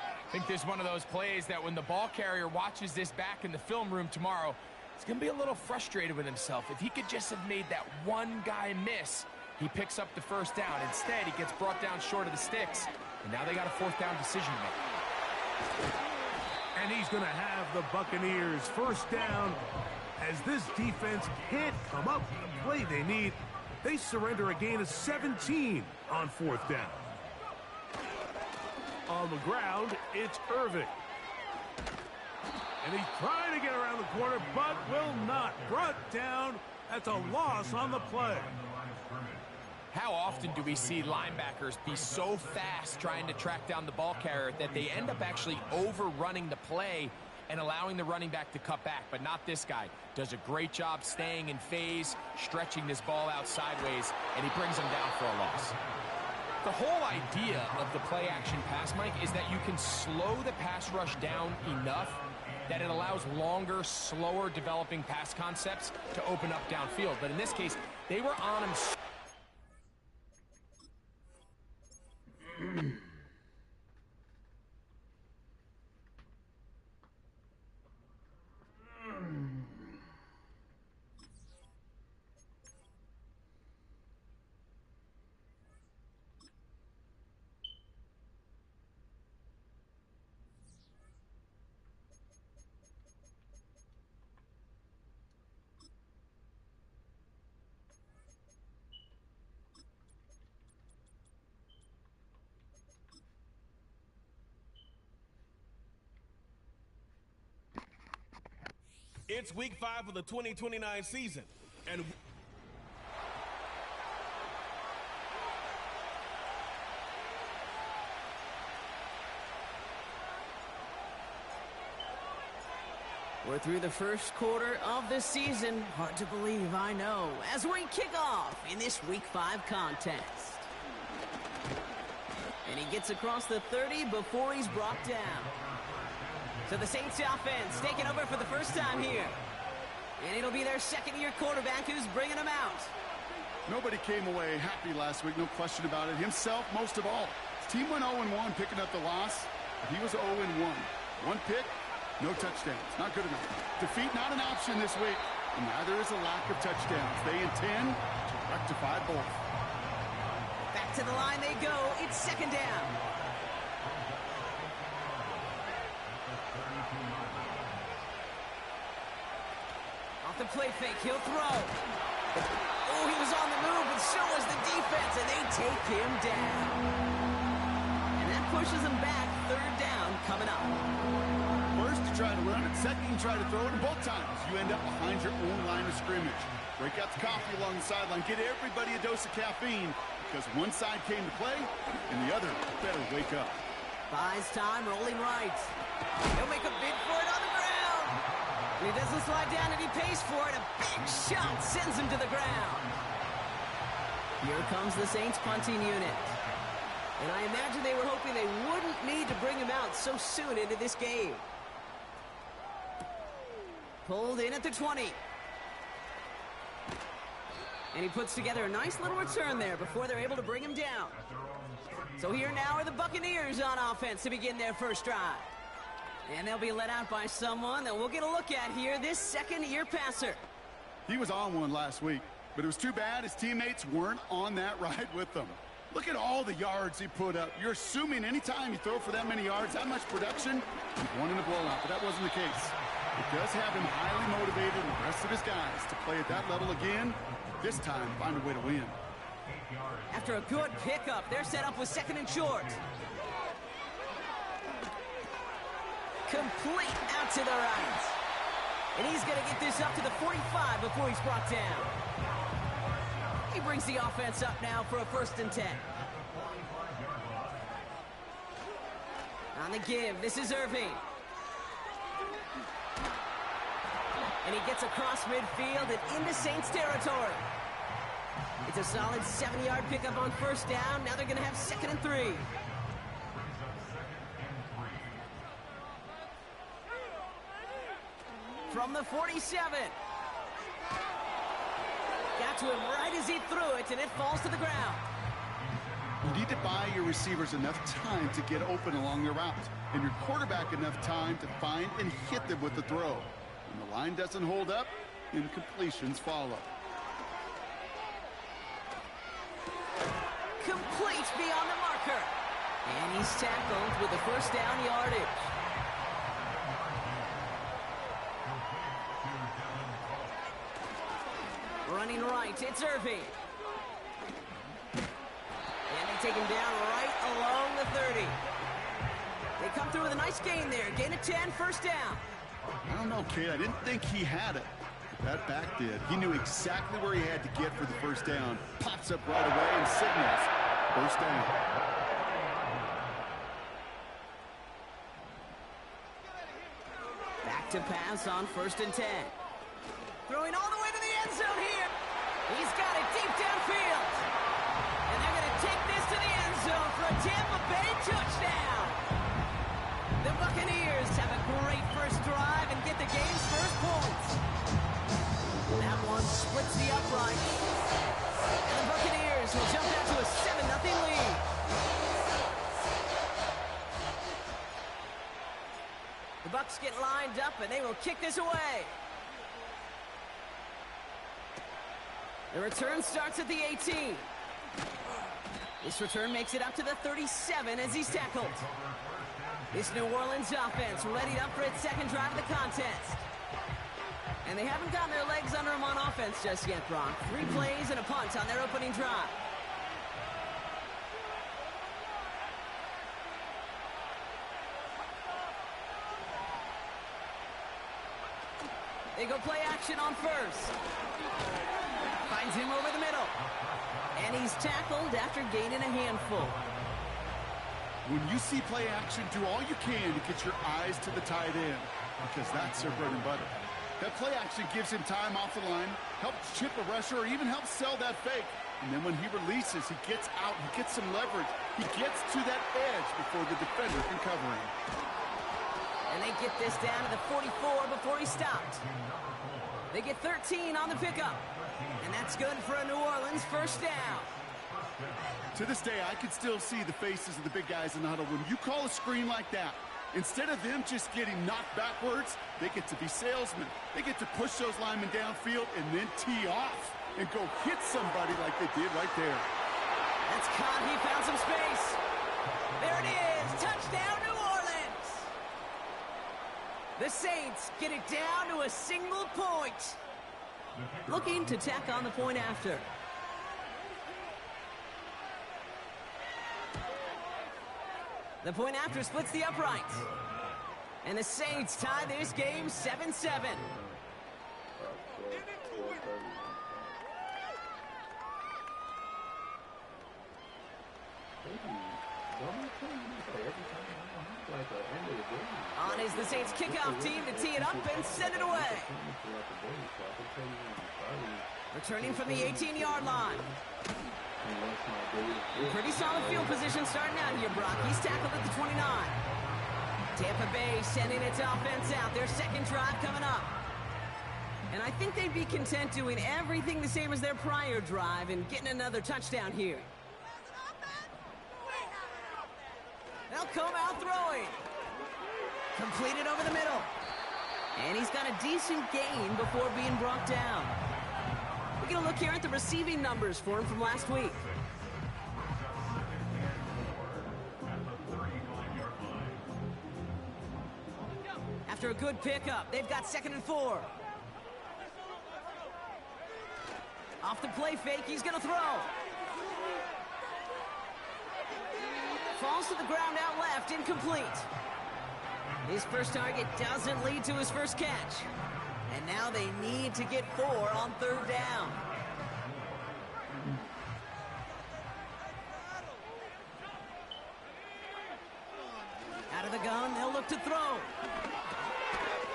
I think this is one of those plays that when the ball carrier watches this back in the film room tomorrow, he's going to be a little frustrated with himself. If he could just have made that one guy miss, he picks up the 1st down. Instead, he gets brought down short of the sticks. And now they got a 4th down decision to make. And he's going to have the Buccaneers 1st down as this defense can't come up with the play they need. They surrender a gain of 17 on 4th down. On the ground, it's Irving. And he's trying to get around the corner, but will not. Brought down. That's a loss on the play. How often do we see linebackers be so fast trying to track down the ball carrier that they end up actually overrunning the play and allowing the running back to cut back? But not this guy. Does a great job staying in phase, stretching this ball out sideways, and he brings him down for a loss. The whole idea of the play-action pass, Mike, is that you can slow the pass rush down enough that it allows longer, slower developing pass concepts to open up downfield. But in this case, they were on him. It's week 5 of the 2029 season, and we're through the 1st quarter of the season. Hard to believe, I know, as we kick off in this week 5 contest. And he gets across the 30 before he's brought down. So the Saints offense taking over for the 1st time here. And it'll be their 2nd-year quarterback who's bringing them out. Nobody came away happy last week, no question about it. Himself, most of all. His team went 0-1, picking up the loss. But he was 0-1. 1 pick, no touchdowns. Not good enough. Defeat not an option this week. And neither is a lack of touchdowns. They intend to rectify both. Back to the line they go. It's 2nd down. Off the play fake, he'll throw. Oh, he was on the move, but so was the defense, and they take him down. And that pushes him back. 3rd down coming up. First, you try to run it. 2nd, you try to throw it, and both times you end up behind your own line of scrimmage. Break out the coffee along the sideline. Get everybody a dose of caffeine, because one side came to play, and the other better wake up. Buys time, rolling right. He'll make a bid for it on the ground. He doesn't slide down, and he pays for it. A big shot sends him to the ground. Here comes the Saints punting unit. And I imagine they were hoping they wouldn't need to bring him out so soon into this game. Pulled in at the 20. And he puts together a nice little return there before they're able to bring him down. So here now are the Buccaneers on offense to begin their first drive. And they'll be led out by someone that we'll get a look at here, this second-year passer. He was on one last week, but it was too bad his teammates weren't on that ride with them. Look at all the yards he put up. You're assuming anytime you throw for that many yards, that much production, you've won in a blowout, but that wasn't the case. It does have him highly motivated and the rest of his guys to play at that level again, this time find a way to win. After a good pickup, they're set up with second and short. Complete out to the right. And he's going to get this up to the 45 before he's brought down. He brings the offense up now for a 1st and 10. On the give, this is Irving. And he gets across midfield and into Saints territory. It's a solid 7-yard pickup on 1st down. Now they're going to have 2nd and 3. From the 47. Got to him right as he threw it, and it falls to the ground. You need to buy your receivers enough time to get open along their route, and your quarterback enough time to find and hit them with the throw. When the line doesn't hold up, incompletions follow. Complete beyond the marker. And he's tackled with the 1st down yardage. Running right, it's Irving. And they take him down right along the 30. They come through with a nice gain there. Gain of 10, 1st down. I don't know, kid. I didn't think he had it. That back did. He knew exactly where he had to get for the 1st down. Pops up right away and signals 1st down. Back to pass on 1st and 10. Throwing all the way to the end zone here. He's got it deep downfield. And they're going to take this to the end zone for a Tampa Bay touchdown. The Buccaneers have a great first drive and get the game's first points. That one splits the upright. And the Buccaneers will jump out to a 7-0 lead. The Bucs get lined up and they will kick this away. The return starts at the 18. This return makes it up to the 37 as he's tackled. This New Orleans offense readied up for its 2nd drive of the contest. And they haven't gotten their legs under them on offense just yet, Brock. 3 plays and a punt on their opening drive. They go play action on 1st. Finds him over the middle. And he's tackled after gaining a handful. When you see play action, do all you can to get your eyes to the tight end, because that's their bread and butter. That play action gives him time off the line, helps chip a rusher, or even helps sell that fake. And then when he releases, he gets out, he gets some leverage. He gets to that edge before the defender can cover him. And they get this down to the 44 before he stopped. They get 13 on the pickup. And that's good for a New Orleans 1st down. To this day, I can still see the faces of the big guys in the huddle. When you call a screen like that, instead of them just getting knocked backwards, they get to be salesmen. They get to push those linemen downfield and then tee off and go hit somebody like they did right there. That's caught. He found some space. There it is. Touchdown, New Orleans. The Saints get it down to a single point. Looking to tack on the point after. The point after splits the uprights. And the Saints tie this game 7-7. On is the Saints kickoff team to tee it up and send it away. Returning from the 18-yard line. Pretty solid field position starting out here, Brock. He's tackled at the 29. Tampa Bay sending its offense out. Their 2nd drive coming up. And I think they'd be content doing everything the same as their prior drive and getting another touchdown here. They'll come out throwing. Completed over the middle. And he's got a decent gain before being brought down. We're going to look here at the receiving numbers for him from last week. After a good pickup, they've got 2nd and 4. Off the play fake, he's going to throw. Falls to the ground out left, incomplete. His first target doesn't lead to his first catch. And now they need to get 4 on 3rd down. Out of the gun, they'll look to throw.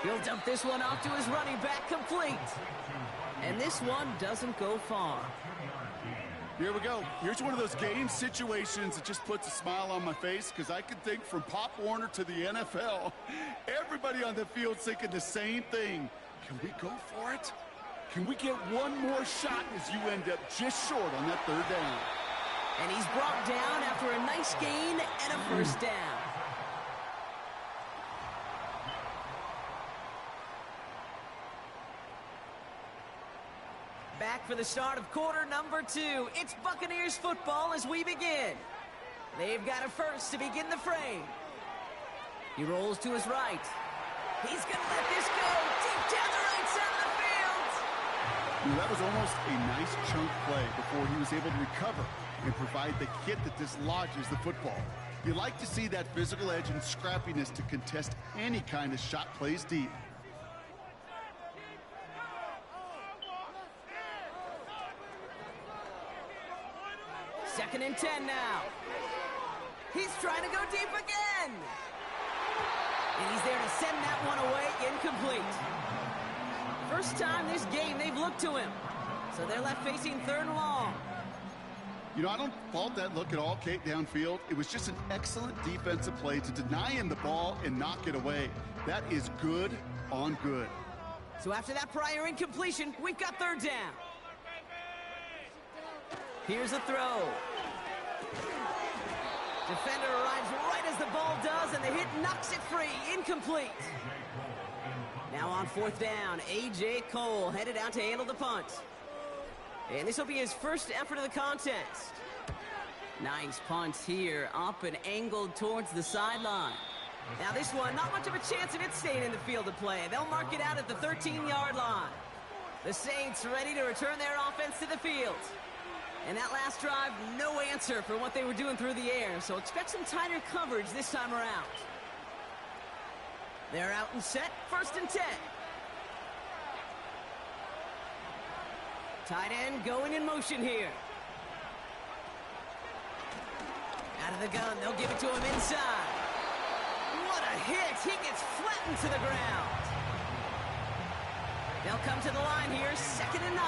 He'll dump this one off to his running back, complete. And this one doesn't go far. Here we go. Here's one of those game situations that just puts a smile on my face, because I can think from Pop Warner to the NFL, everybody on the field's thinking the same thing. Can we go for it? Can we get one more shot as you end up just short on that 3rd down? And he's brought down after a nice gain and a first down. Back for the start of quarter number 2. It's Buccaneers football as we begin. They've got a first to begin the frame. He rolls to his right. He's going to let this go deep down the right side of the field. That was almost a nice chunk play before he was able to recover and provide the hit that dislodges the football. You like to see that physical edge and scrappiness to contest any kind of shot plays deep. Second and 10 now. He's trying to go deep again. And he's there to send that one away, incomplete. First time this game they've looked to him. So they're left facing 3rd and long. You know, I don't fault that look at all, Kate, downfield. It was just an excellent defensive play to deny him the ball and knock it away. That is good on good. So after that prior incompletion, we've got 3rd down. Here's a throw. Defender arrives right as the ball does, and the hit knocks it free. Incomplete. Now on 4th down, A.J. Cole headed out to handle the punt. And this will be his first effort of the contest. Nice punt here, up and angled towards the sideline. Now this one, not much of a chance of it staying in the field of play. They'll mark it out at the 13-yard line. The Saints ready to return their offense to the field. And that last drive, no answer for what they were doing through the air, so expect some tighter coverage this time around. They're out and set, 1st and 10. Tight end going in motion here. Out of the gun, they'll give it to him inside. What a hit! He gets flattened to the ground. They'll come to the line here, 2nd and 9.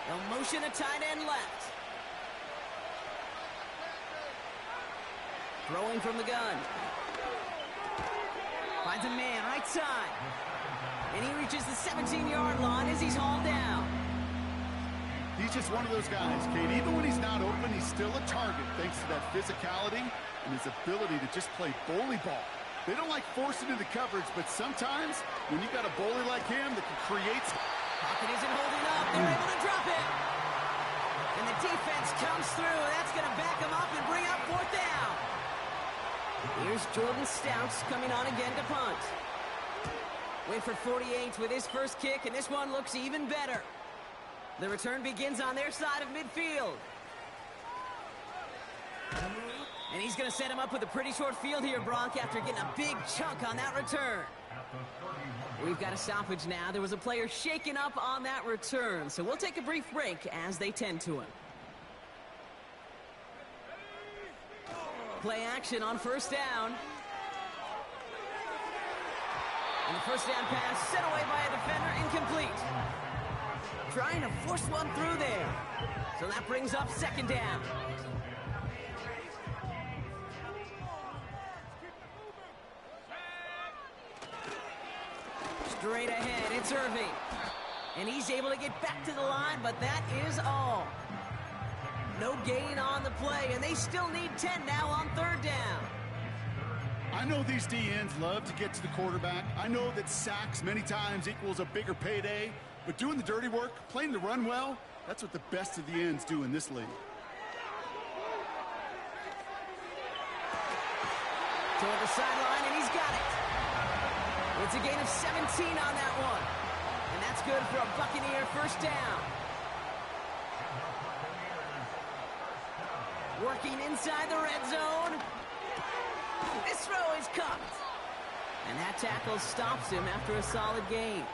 They'll motion a tight end left. Throwing from the gun. Finds a man right side. And he reaches the 17-yard line as he's hauled down. He's just one of those guys, Kate. Even when he's not open, he's still a target thanks to that physicality and his ability to just play bully ball. They don't like forcing into coverage, but sometimes when you got a bully like him that can create... Pocket isn't holding up. They're able to drop it. And the defense comes through. That's going to back him up and bring up 4th down. Here's Jordan Stouts coming on again to punt. Went for 48 with his first kick, and this one looks even better. The return begins on their side of midfield. And he's going to set him up with a pretty short field here, Brock, after getting a big chunk on that return. We've got a stoppage now. There was a player shaken up on that return, so we'll take a brief break as they tend to him. Play action on 1st down. And the 1st down pass set away by a defender, incomplete. Trying to force one through there. So that brings up 2nd down. Straight ahead, it's Irving. And he's able to get back to the line, but that is all. No gain on the play, and they still need 10 now on third down. I know these DNs love to get to the quarterback. I know that sacks many times equals a bigger payday, but doing the dirty work, playing the run well, that's what the best of the ends do in this league. Toward the sideline, and he's got it. It's a gain of 17 on that one. And that's good for a Buccaneer first down. Working inside the red zone. This throw is caught. And that tackle stops him after a solid gain.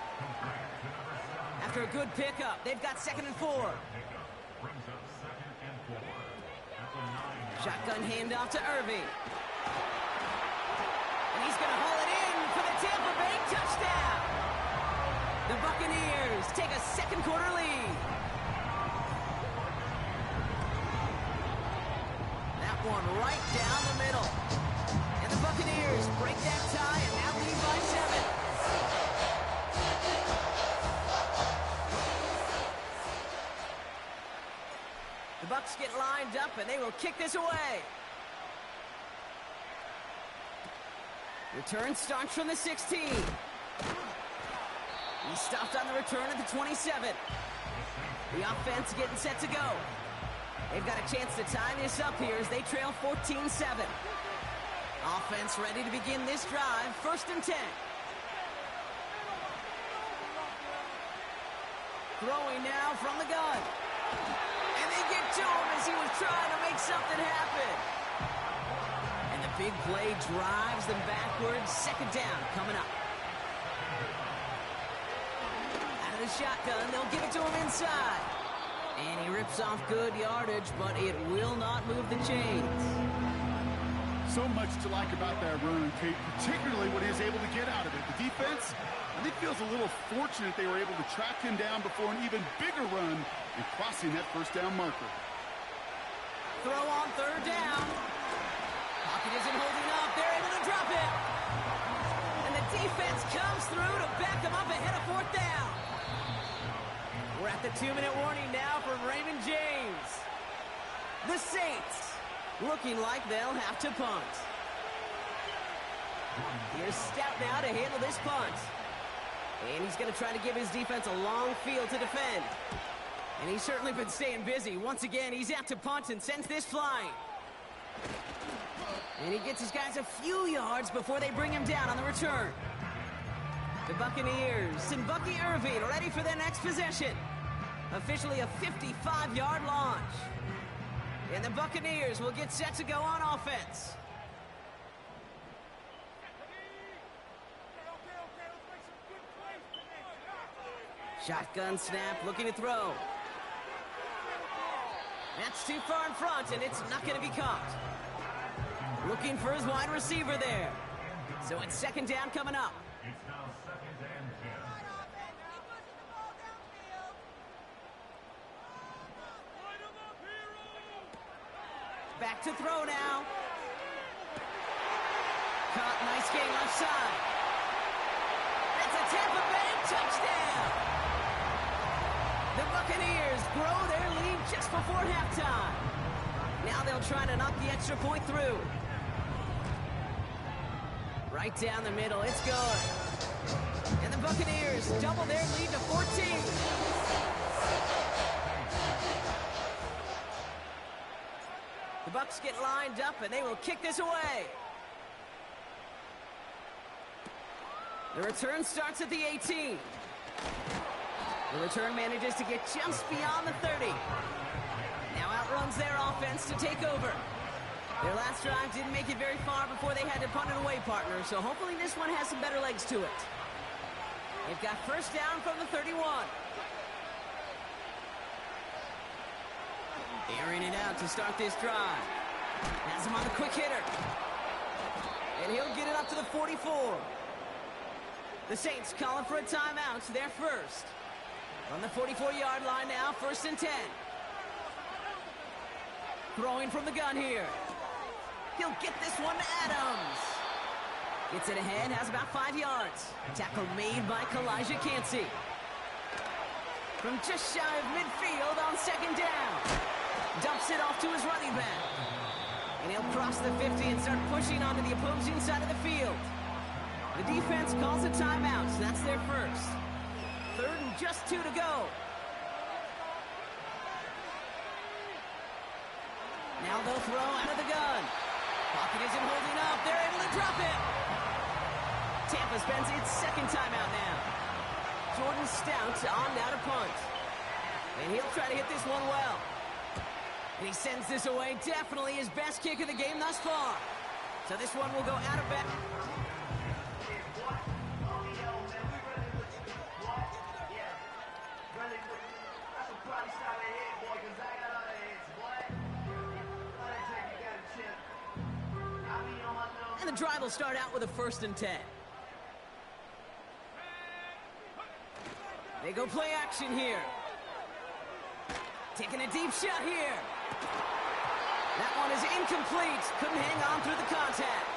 After a good pickup, they've got 2nd and 4. Shotgun handoff to Irving. And he's going to haul it in for the Tampa Bay touchdown. The Buccaneers take a second quarter lead. That one right down the middle. And the Buccaneers break that tie and now lead by 7. The Bucs get lined up and they will kick this away. Return starts from the 16. He's stopped on the return at the 27. The offense getting set to go. They've got a chance to tie this up here as they trail 14-7. Offense ready to begin this drive. 1st and 10. Throwing now from the gun. And they get to him as he was trying to make something happen. And the big play drives them backwards. 2nd down coming up. Out of the shotgun, they'll give it to him inside. And he rips off good yardage, but it will not move the chains. So much to like about that run, Kate, particularly what he was able to get out of it. The defense, I think, feels a little fortunate they were able to track him down before an even bigger run and crossing that 1st down marker. Throw on 3rd down. Pocket isn't holding up. They're able to drop it. And the defense comes through to back them up ahead of 4th down. We're at the 2-minute warning now from Raymond James. The Saints looking like they'll have to punt. Here's Stout now to handle this punt. And he's going to try to give his defense a long field to defend. And he's certainly been staying busy. Once again, he's out to punt and sends this flying. And he gets his guys a few yards before they bring him down on the return. The Buccaneers and Bucky Irving ready for their next possession. Officially a 55-yard launch. And the Buccaneers will get set to go on offense. Shotgun snap, looking to throw. That's too far in front, and it's not going to be caught. Looking for his wide receiver there. So it's 2nd down coming up. Back to throw now. Caught, nice game left side. That's a Tampa Bay touchdown. The Buccaneers grow their lead just before halftime. Now they'll try to knock the extra point through. Right down the middle, it's good. And the Buccaneers double their lead to 14. The Bucs get lined up, and they will kick this away. The return starts at the 18. The return manages to get just beyond the 30. Now outruns their offense to take over. Their last drive didn't make it very far before they had to punt it away, partner, so hopefully this one has some better legs to it. They've got 1st down from the 31. Airing it out to start this drive. Has him on the quick hitter. And he'll get it up to the 44. The Saints calling for a timeout. They're first. On the 44-yard line now, 1st and 10. Throwing from the gun here. He'll get this one to Adams. Gets it ahead, has about 5 yards. Tackle made by Kalijah Cansey. From just shy of midfield on second down. Dumps it off to his running back. And he'll cross the 50 and start pushing onto the opposing side of the field. The defense calls a timeout, so that's their first. 3rd and just 2 to go. Now they'll throw out of the gun. Pocket isn't holding up. They're able to drop it. Tampa spends its 2nd timeout now. Jordan Stout on now to punt. And he'll try to hit this one well. And he sends this away. Definitely his best kick of the game thus far. So this one will go out of bounds. And the drive will start out with a 1st and 10. They go play action here. Taking a deep shot here. That one is incomplete. Couldn't hang on through the contact.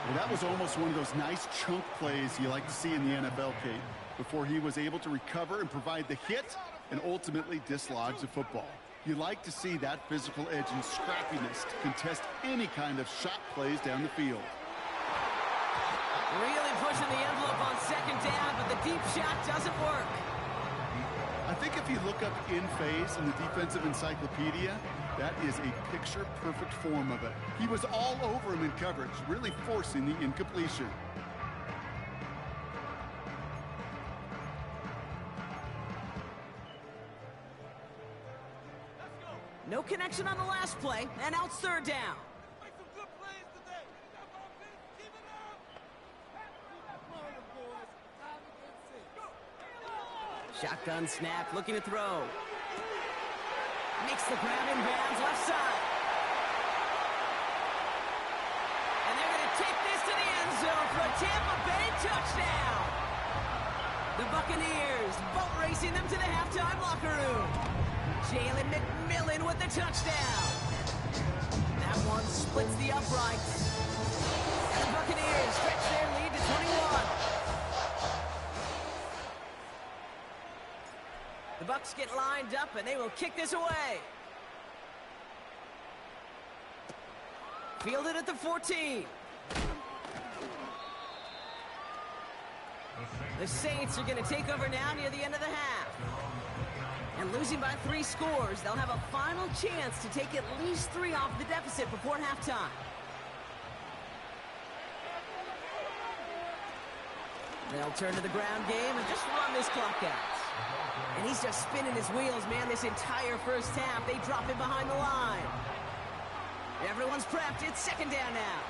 Well, that was almost one of those nice chunk plays you like to see in the NFL, Kate, before he was able to recover and provide the hit and ultimately dislodge the football. You like to see that physical edge and scrappiness to contest any kind of shot plays down the field. Really pushing the envelope on second down, but the deep shot doesn't work. I think if you look up in phase in the defensive encyclopedia, that is a picture-perfect form of it. He was all over him in coverage, really forcing the incompletion. No connection on the last play, and now it's 3rd down. Shotgun snap, looking to throw. Makes the grab in bounds, left side. And they're going to take this to the end zone for a Tampa Bay touchdown. The Buccaneers boat racing them to the halftime locker room. Jalen McMillan with the touchdown. That one splits the uprights. And the Buccaneers stretch their lead to 21. The Bucs get lined up, and they will kick this away. Fielded at the 14. The Saints are going to take over now near the end of the half. And losing by 3 scores, they'll have a final chance to take at least 3 off the deficit before halftime. They'll turn to the ground game and just run this clock out. And he's just spinning his wheels, man, this entire first half. They drop it behind the line. Everyone's prepped. It's 2nd down now.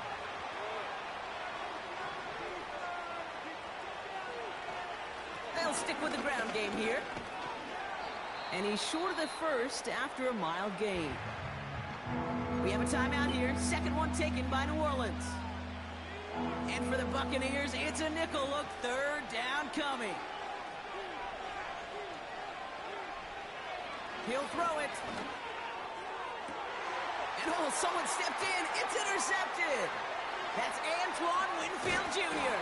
They'll stick with the ground game here. And he's short of the first after a mild gain. We have a timeout here. 2nd one taken by New Orleans. And for the Buccaneers, it's a nickel look. 3rd down coming. He'll throw it. And oh, someone stepped in. It's intercepted. That's Antoine Winfield Jr.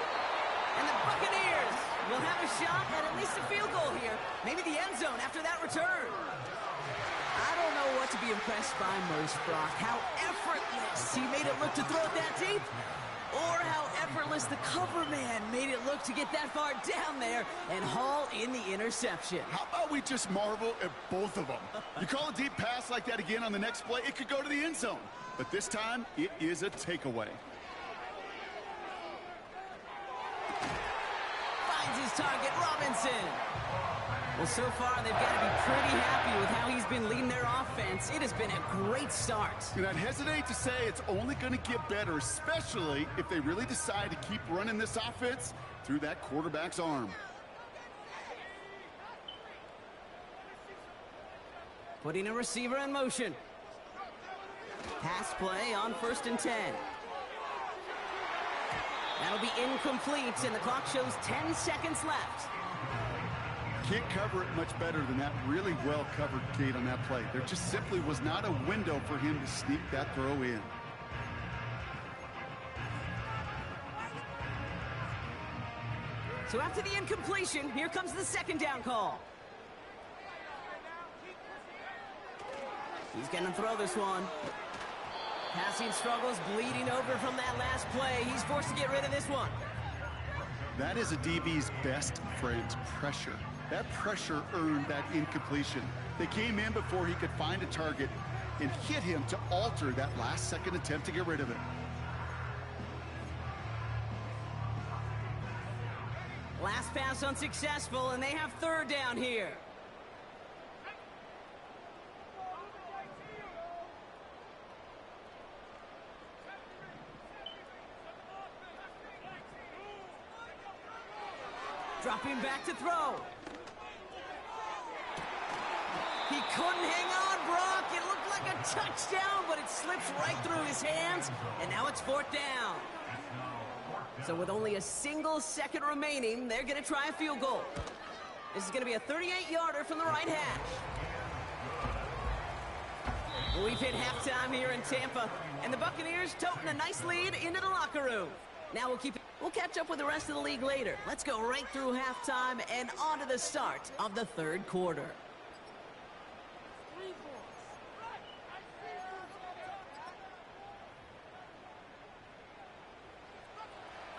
And the Buccaneers will have a shot at least a field goal here. Maybe the end zone after that return. I don't know what to be impressed by most, Brock. How effortless he made it look to throw it that deep, or how effortless the cover man made it look to get that far down there and haul in the interception. How about we just marvel at both of them? You call a deep pass like that again on the next play, it could go to the end zone. But this time, it is a takeaway. Finds his target, Robinson. Well, so far, they've got to be pretty happy with how he's been leading their offense. It has been a great start. And I'd hesitate to say it's only going to get better, especially if they really decide to keep running this offense through that quarterback's arm. Putting a receiver in motion. Pass play on 1st and 10. That'll be incomplete, and the clock shows 10 seconds left. Can't cover it much better than that really well-covered gate on that play. There just simply was not a window for him to sneak that throw in. So after the incompletion, here comes the second down call. He's going to throw this one. Passing struggles, bleeding over from that last play. He's forced to get rid of this one. That is a DB's best friend, pressure. That pressure earned that incompletion. They came in before he could find a target and hit him to alter that last-second attempt to get rid of it. Last pass unsuccessful, and they have third down here. Dropping back to throw. He couldn't hang on, Brock. It looked like a touchdown, but it slips right through his hands, and now it's fourth down. So with only a single second remaining, they're going to try a field goal. This is going to be a 38-yarder from the right hash. We've hit halftime here in Tampa, and the Buccaneers toting a nice lead into the locker room. Now we'll catch up with the rest of the league later. Let's go right through halftime and on to the start of the third quarter.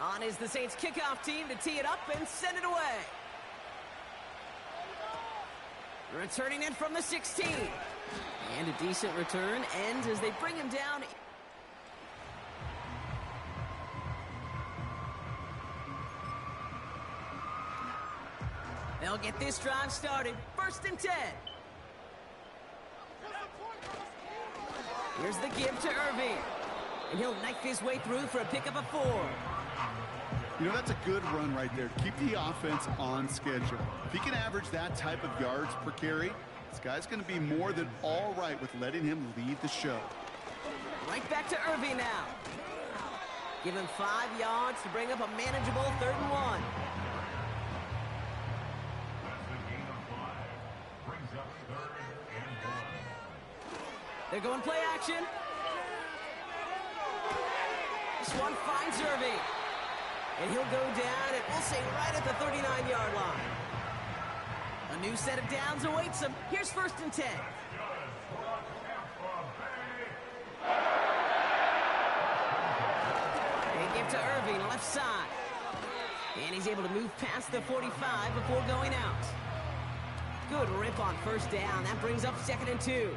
On is the Saints kickoff team to tee it up and send it away. Returning in from the 16. And a decent return ends as they bring him down. They'll get this drive started. First and 10. Here's the give to Irving. And he'll knife his way through for a pickup of 4. You know, that's a good run right there. Keep the offense on schedule. If he can average that type of yards per carry, this guy's going to be more than all right with letting him lead the show. Right back to Irving now. Give him 5 yards to bring up a manageable 3rd and 1. They're going play action. This one finds Irving. And he'll go down, and we'll say right at the 39-yard line. A new set of downs awaits him. Here's first and 10. They give to Irving, left side. And he's able to move past the 45 before going out. Good rip on first down. That brings up 2nd and 2.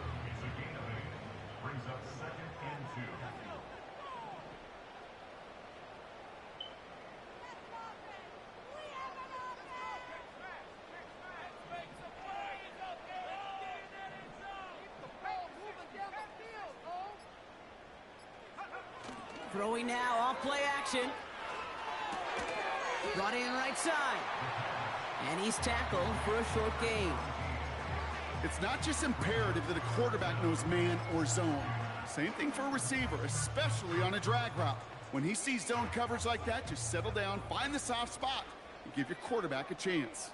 Throwing now, off play action. Brought in right side. And he's tackled for a short gain. It's not just imperative that a quarterback knows man or zone. Same thing for a receiver, especially on a drag route. When he sees zone coverage like that, just settle down, find the soft spot, and give your quarterback a chance.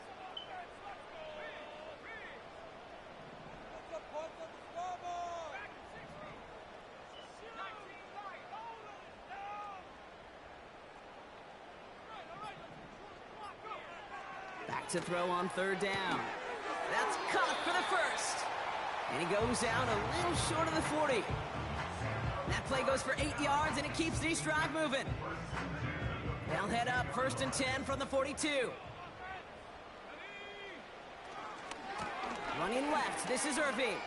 Back to throw on 3rd down. That's caught for the first. And he goes out a little short of the 40. That play goes for 8 yards, and it keeps this drive moving. They'll head up 1st and 10 from the 42. Running left, this is Irving.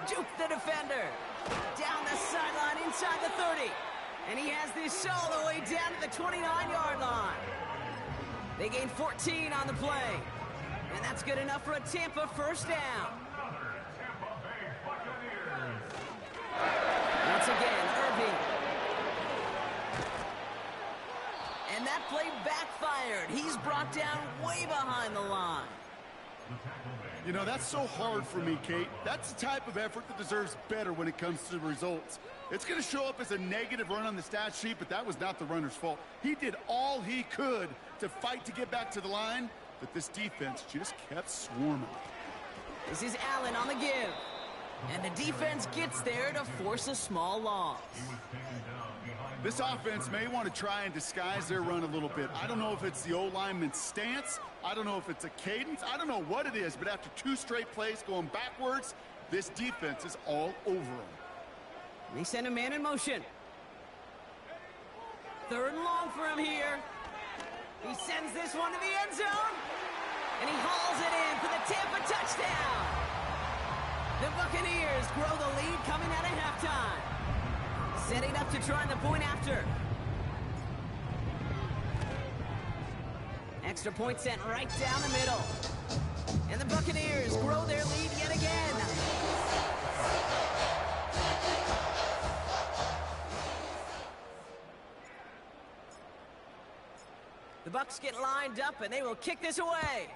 Juke the defender. Down the sideline inside the 30. And he has this all the way down to the 29-yard line. They gain 14 on the play. And that's good enough for a Tampa first down. Once again, Irving. And that play backfired. He's brought down way behind the line. You know, that's so hard for me, Kate. That's the type of effort that deserves better when it comes to the results. It's going to show up as a negative run on the stat sheet, but that was not the runner's fault. He did all he could to fight to get back to the line, but this defense just kept swarming. This is Allen on the give. And the defense gets there to force a small loss. This offense may want to try and disguise their run a little bit. I don't know if it's the O-lineman's stance. I don't know if it's a cadence. I don't know what it is, but after 2 straight plays going backwards, this defense is all over them. They send a man in motion. 3rd and long for him here. He sends this one to the end zone. And he hauls it in for the Tampa touchdown. The Buccaneers grow the lead coming out of halftime. Setting up to try the point after. Extra point sent right down the middle. And the Buccaneers grow their lead yet again. The Bucs get lined up and they will kick this away.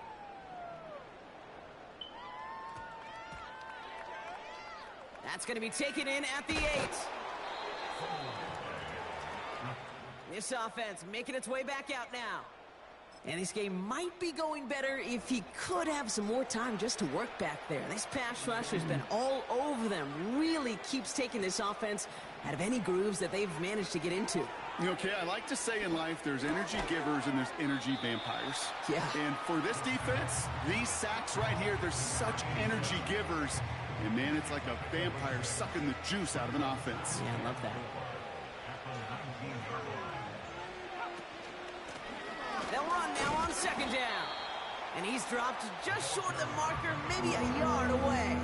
That's going to be taken in at the 8. This offense making its way back out now. And this game might be going better if he could have some more time just to work back there. This pass rush has been all over them. Really keeps taking this offense out of any grooves that they've managed to get into. You know, okay, I like to say in life there's energy givers and there's energy vampires. Yeah. And for this defense, these sacks right here, they're such energy givers. And, man, it's like a vampire sucking the juice out of an offense. Yeah, I love that. They'll run now on 2nd down. And he's dropped just short of the marker, maybe a yard away.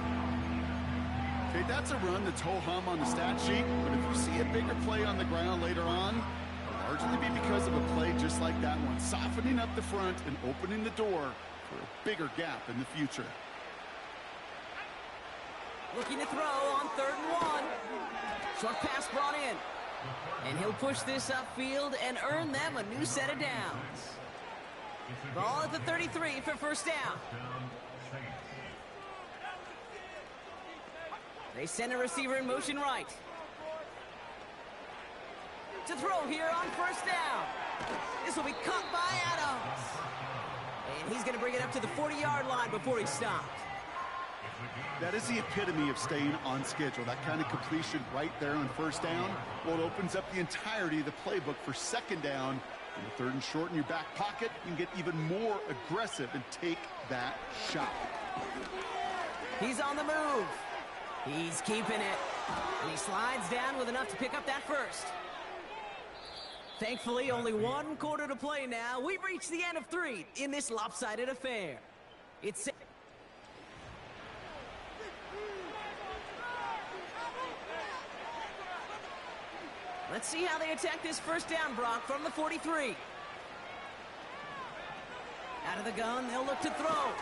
Okay, that's a run that's ho-hum on the stat sheet, but if you see a bigger play on the ground later on, it'll largely be because of a play just like that one, softening up the front and opening the door for a bigger gap in the future. Looking to throw on 3rd and 1. Short pass brought in. And he'll push this upfield and earn them a new set of downs. Ball at the 33 for 1st down. They send a receiver in motion right. To throw here on 1st down. This will be caught by Adams. And he's going to bring it up to the 40-yard line before he stopped. That is the epitome of staying on schedule. That kind of completion right there on 1st down. Well, it opens up the entirety of the playbook for 2nd down. And the 3rd and short in your back pocket, you can get even more aggressive and take that shot. He's on the move. He's keeping it. And he slides down with enough to pick up that 1st. Thankfully, only 1 quarter to play now. We've reached the end of 3 in this lopsided affair. It's... Let's see how they attack this 1st down, Brock, from the 43. Out of the gun, they'll look to throw.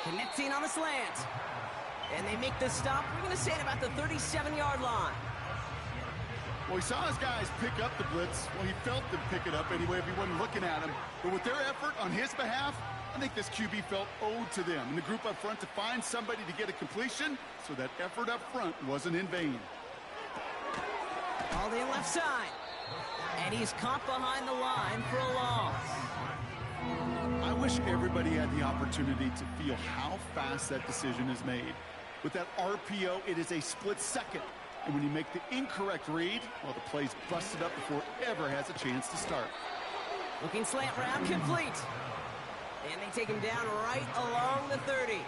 Connecting on the slant. And they make the stop. We're going to say at about the 37-yard line. Well, he saw his guys pick up the blitz. Well, he felt them pick it up anyway if he wasn't looking at him. But with their effort on his behalf, I think this QB felt owed to them and the group up front to find somebody to get a completion, so that effort up front wasn't in vain. All in left side. And he's caught behind the line for a loss. I wish everybody had the opportunity to feel how fast that decision is made. With that RPO, it is a split second. And when you make the incorrect read, well, the play's busted up before it ever has a chance to start. Looking slant route complete. And they take him down right along the 30.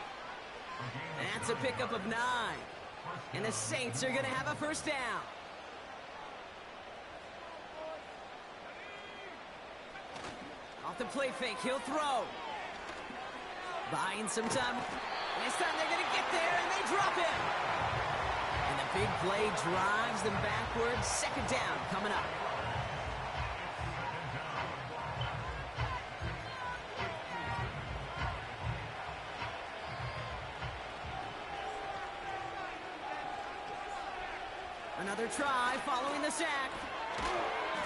That's a pickup of 9. And the Saints are going to have a 1st down. Off the play fake, he'll throw. Buying some time. This time they're going to get there, and they drop him. And the big play drives them backwards. 2nd down coming up. Another try following the sack.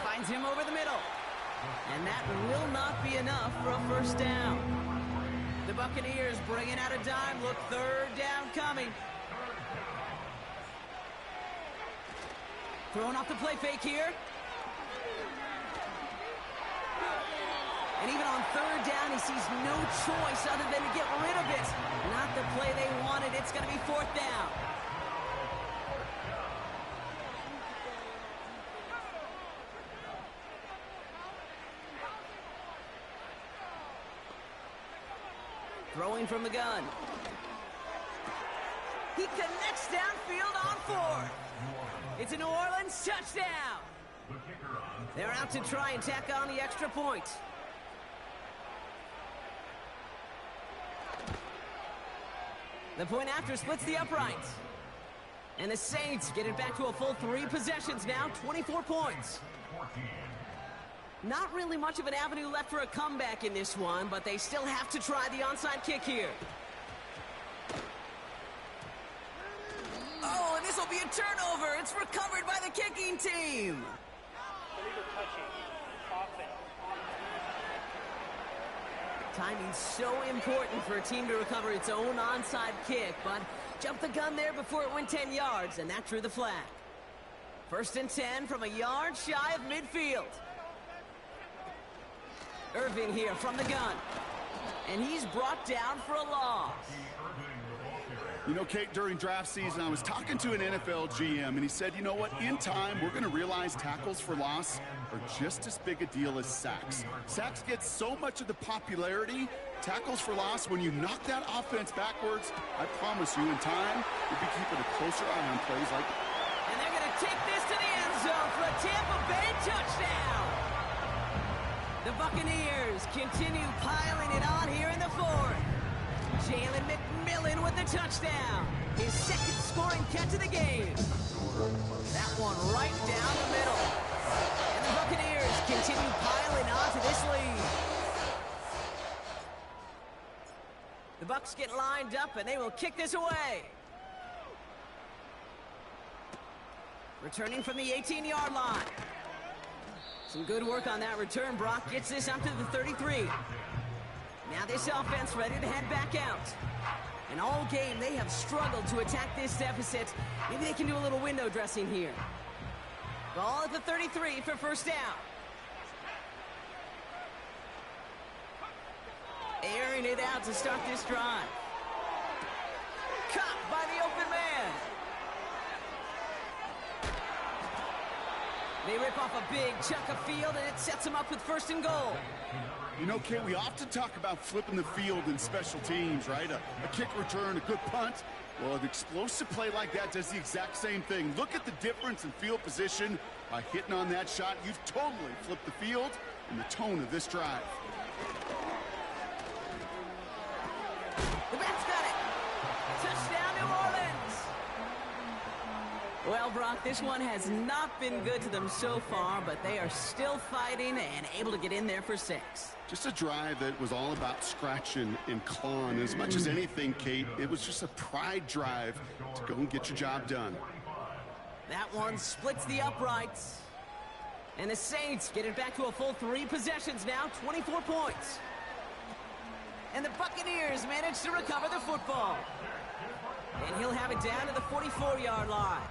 Finds him over the middle. And that will not be enough for a 1st down. The Buccaneers bringing out a dime look. 3rd down coming. Throwing off the play fake here. And even on third down, he sees no choice other than to get rid of it. Not the play they wanted. It's going to be fourth down. Throwing from the gun. He connects downfield on fourth. It's a New Orleans touchdown. They're out to try and tack on the extra point. The point after splits the uprights. And the Saints get it back to a full 3 possessions now, 24 points. Not really much of an avenue left for a comeback in this one, but they still have to try the onside kick here. Oh, and this will be a turnover. It's recovered by the kicking team. Timing's so important for a team to recover its own onside kick, but jumped the gun there before it went 10 yards, and that drew the flag. First and 10 from a yard shy of midfield. Irving here from the gun, and he's brought down for a loss. You know, Kate, during draft season, I was talking to an NFL GM, and he said, you know what, in time, we're going to realize tackles for loss are just as big a deal as sacks. Sacks get so much of the popularity. Tackles for loss, when you knock that offense backwards, I promise you, in time, you'll be keeping a closer eye on plays like that. And they're going to take this to the end zone for a Tampa Bay touchdown. The Buccaneers continue piling it on here in the fourth. Jalen McMillan with the touchdown. His second scoring catch of the game. That one right down the middle. And the Buccaneers continue piling on to this lead. The Bucs get lined up, and they will kick this away. Returning from the 18-yard line. Some good work on that return. Brock gets this up to the 33. Now this offense ready to head back out. And all game, they have struggled to attack this deficit. Maybe they can do a little window dressing here. Ball at the 33 for first down. Airing it out to start this drive. Caught by the open man. They rip off a big chunk of field, and it sets them up with first and goal. You know, Kate, we often talk about flipping the field in special teams, right? A kick return, a good punt. Well, an explosive play like that does the exact same thing. Look at the difference in field position. By hitting on that shot, you've totally flipped the field and the tone of this drive. The Bats got it. Touchdown, New Orleans. Well, Brock, this one has not been good to them so far, but they are still fighting and able to get in there for 6. Just a drive that was all about scratching and clawing. As much as anything, Kate, it was just a pride drive to go and get your job done. That one splits the uprights. And the Saints get it back to a full 3 possessions now, 24 points. And the Buccaneers manage to recover the football. And he'll have it down to the 44-yard line.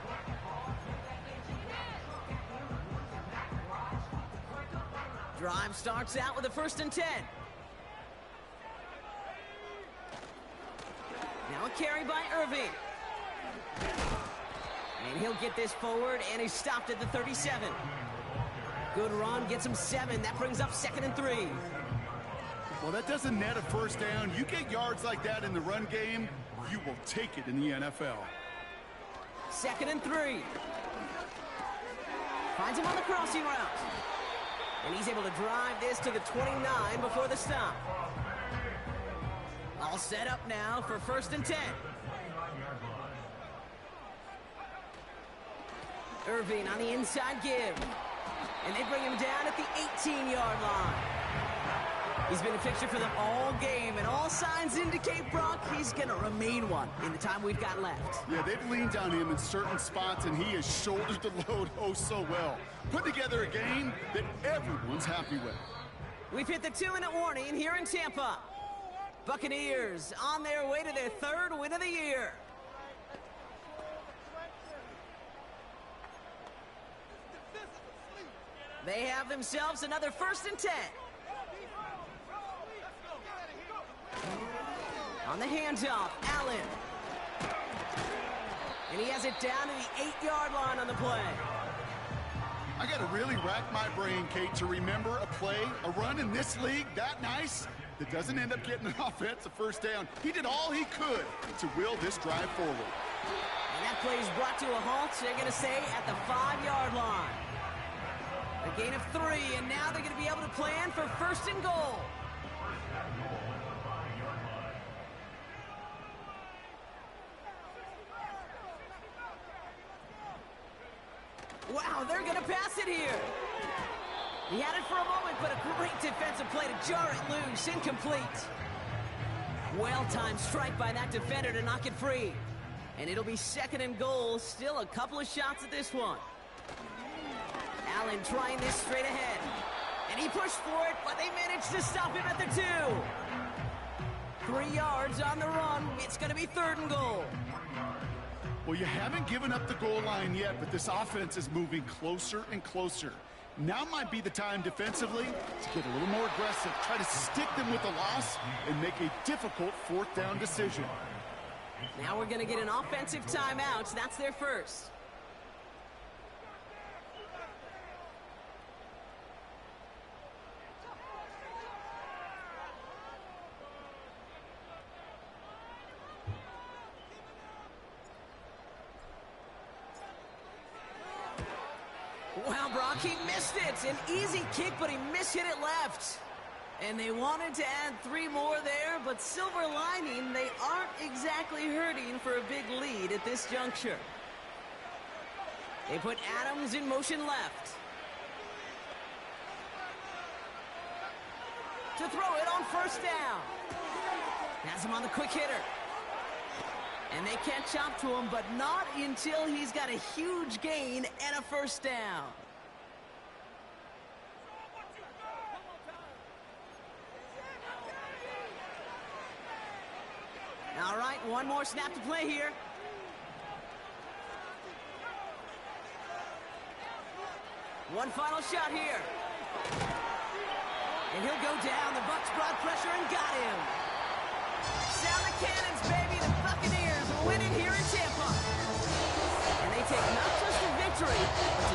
Drive starts out with a first and 10. Now a carry by Irving. And he'll get this forward, and he's stopped at the 37. Good run, gets him 7. That brings up 2nd and 3. Well, that doesn't net a first down. You get yards like that in the run game, you will take it in the NFL. 2nd and 3. Finds him on the crossing route. And he's able to drive this to the 29 before the stop. All set up now for first and 10. Irving on the inside give. And they bring him down at the 18-yard line. He's been a fixture for them all game, and all signs indicate, Brock, he's going to remain one in the time we've got left. Yeah, they've leaned on him in certain spots, and he has shouldered the load oh so well. Put together a game that everyone's happy with. We've hit the 2-minute warning here in Tampa. Buccaneers on their way to their 3rd win of the year. They have themselves another first and 10. On the handoff, Allen. And he has it down to the 8-yard line on the play. I got to really rack my brain, Kate, to remember a play, a run in this league that nice that doesn't end up getting an offensive first down. He did all he could to will this drive forward. And that play is brought to a halt, they're going to say, at the 5-yard line. A gain of 3, and now they're going to be able to plan for first and goal. Wow, they're going to pass it here. He had it for a moment, but a great defensive play to jar it loose. Incomplete. Well-timed strike by that defender to knock it free. And it'll be second and goal. Still a couple of shots at this one. Allen trying this straight ahead. And he pushed for it, but they managed to stop him at the 2. 3 yards on the run. It's going to be third and goal. Well, you haven't given up the goal line yet, but this offense is moving closer and closer. Now might be the time defensively to get a little more aggressive, try to stick them with the loss, and make a difficult fourth down decision. Now we're going to get an offensive timeout. That's their first. Wow, Brock, he missed it. An easy kick, but he mishit it left. And they wanted to add 3 more there, but silver lining, they aren't exactly hurting for a big lead at this juncture. They put Adams in motion left. To throw it on first down. Has him on the quick hitter. And they catch up to him, but not until he's got a huge gain and a first down. All right, one more snap to play here. One final shot here. And he'll go down. The Bucs brought pressure and got him. Sound the cannons, baby. The Buccaneers winning here in Tampa. And they take not just a victory, but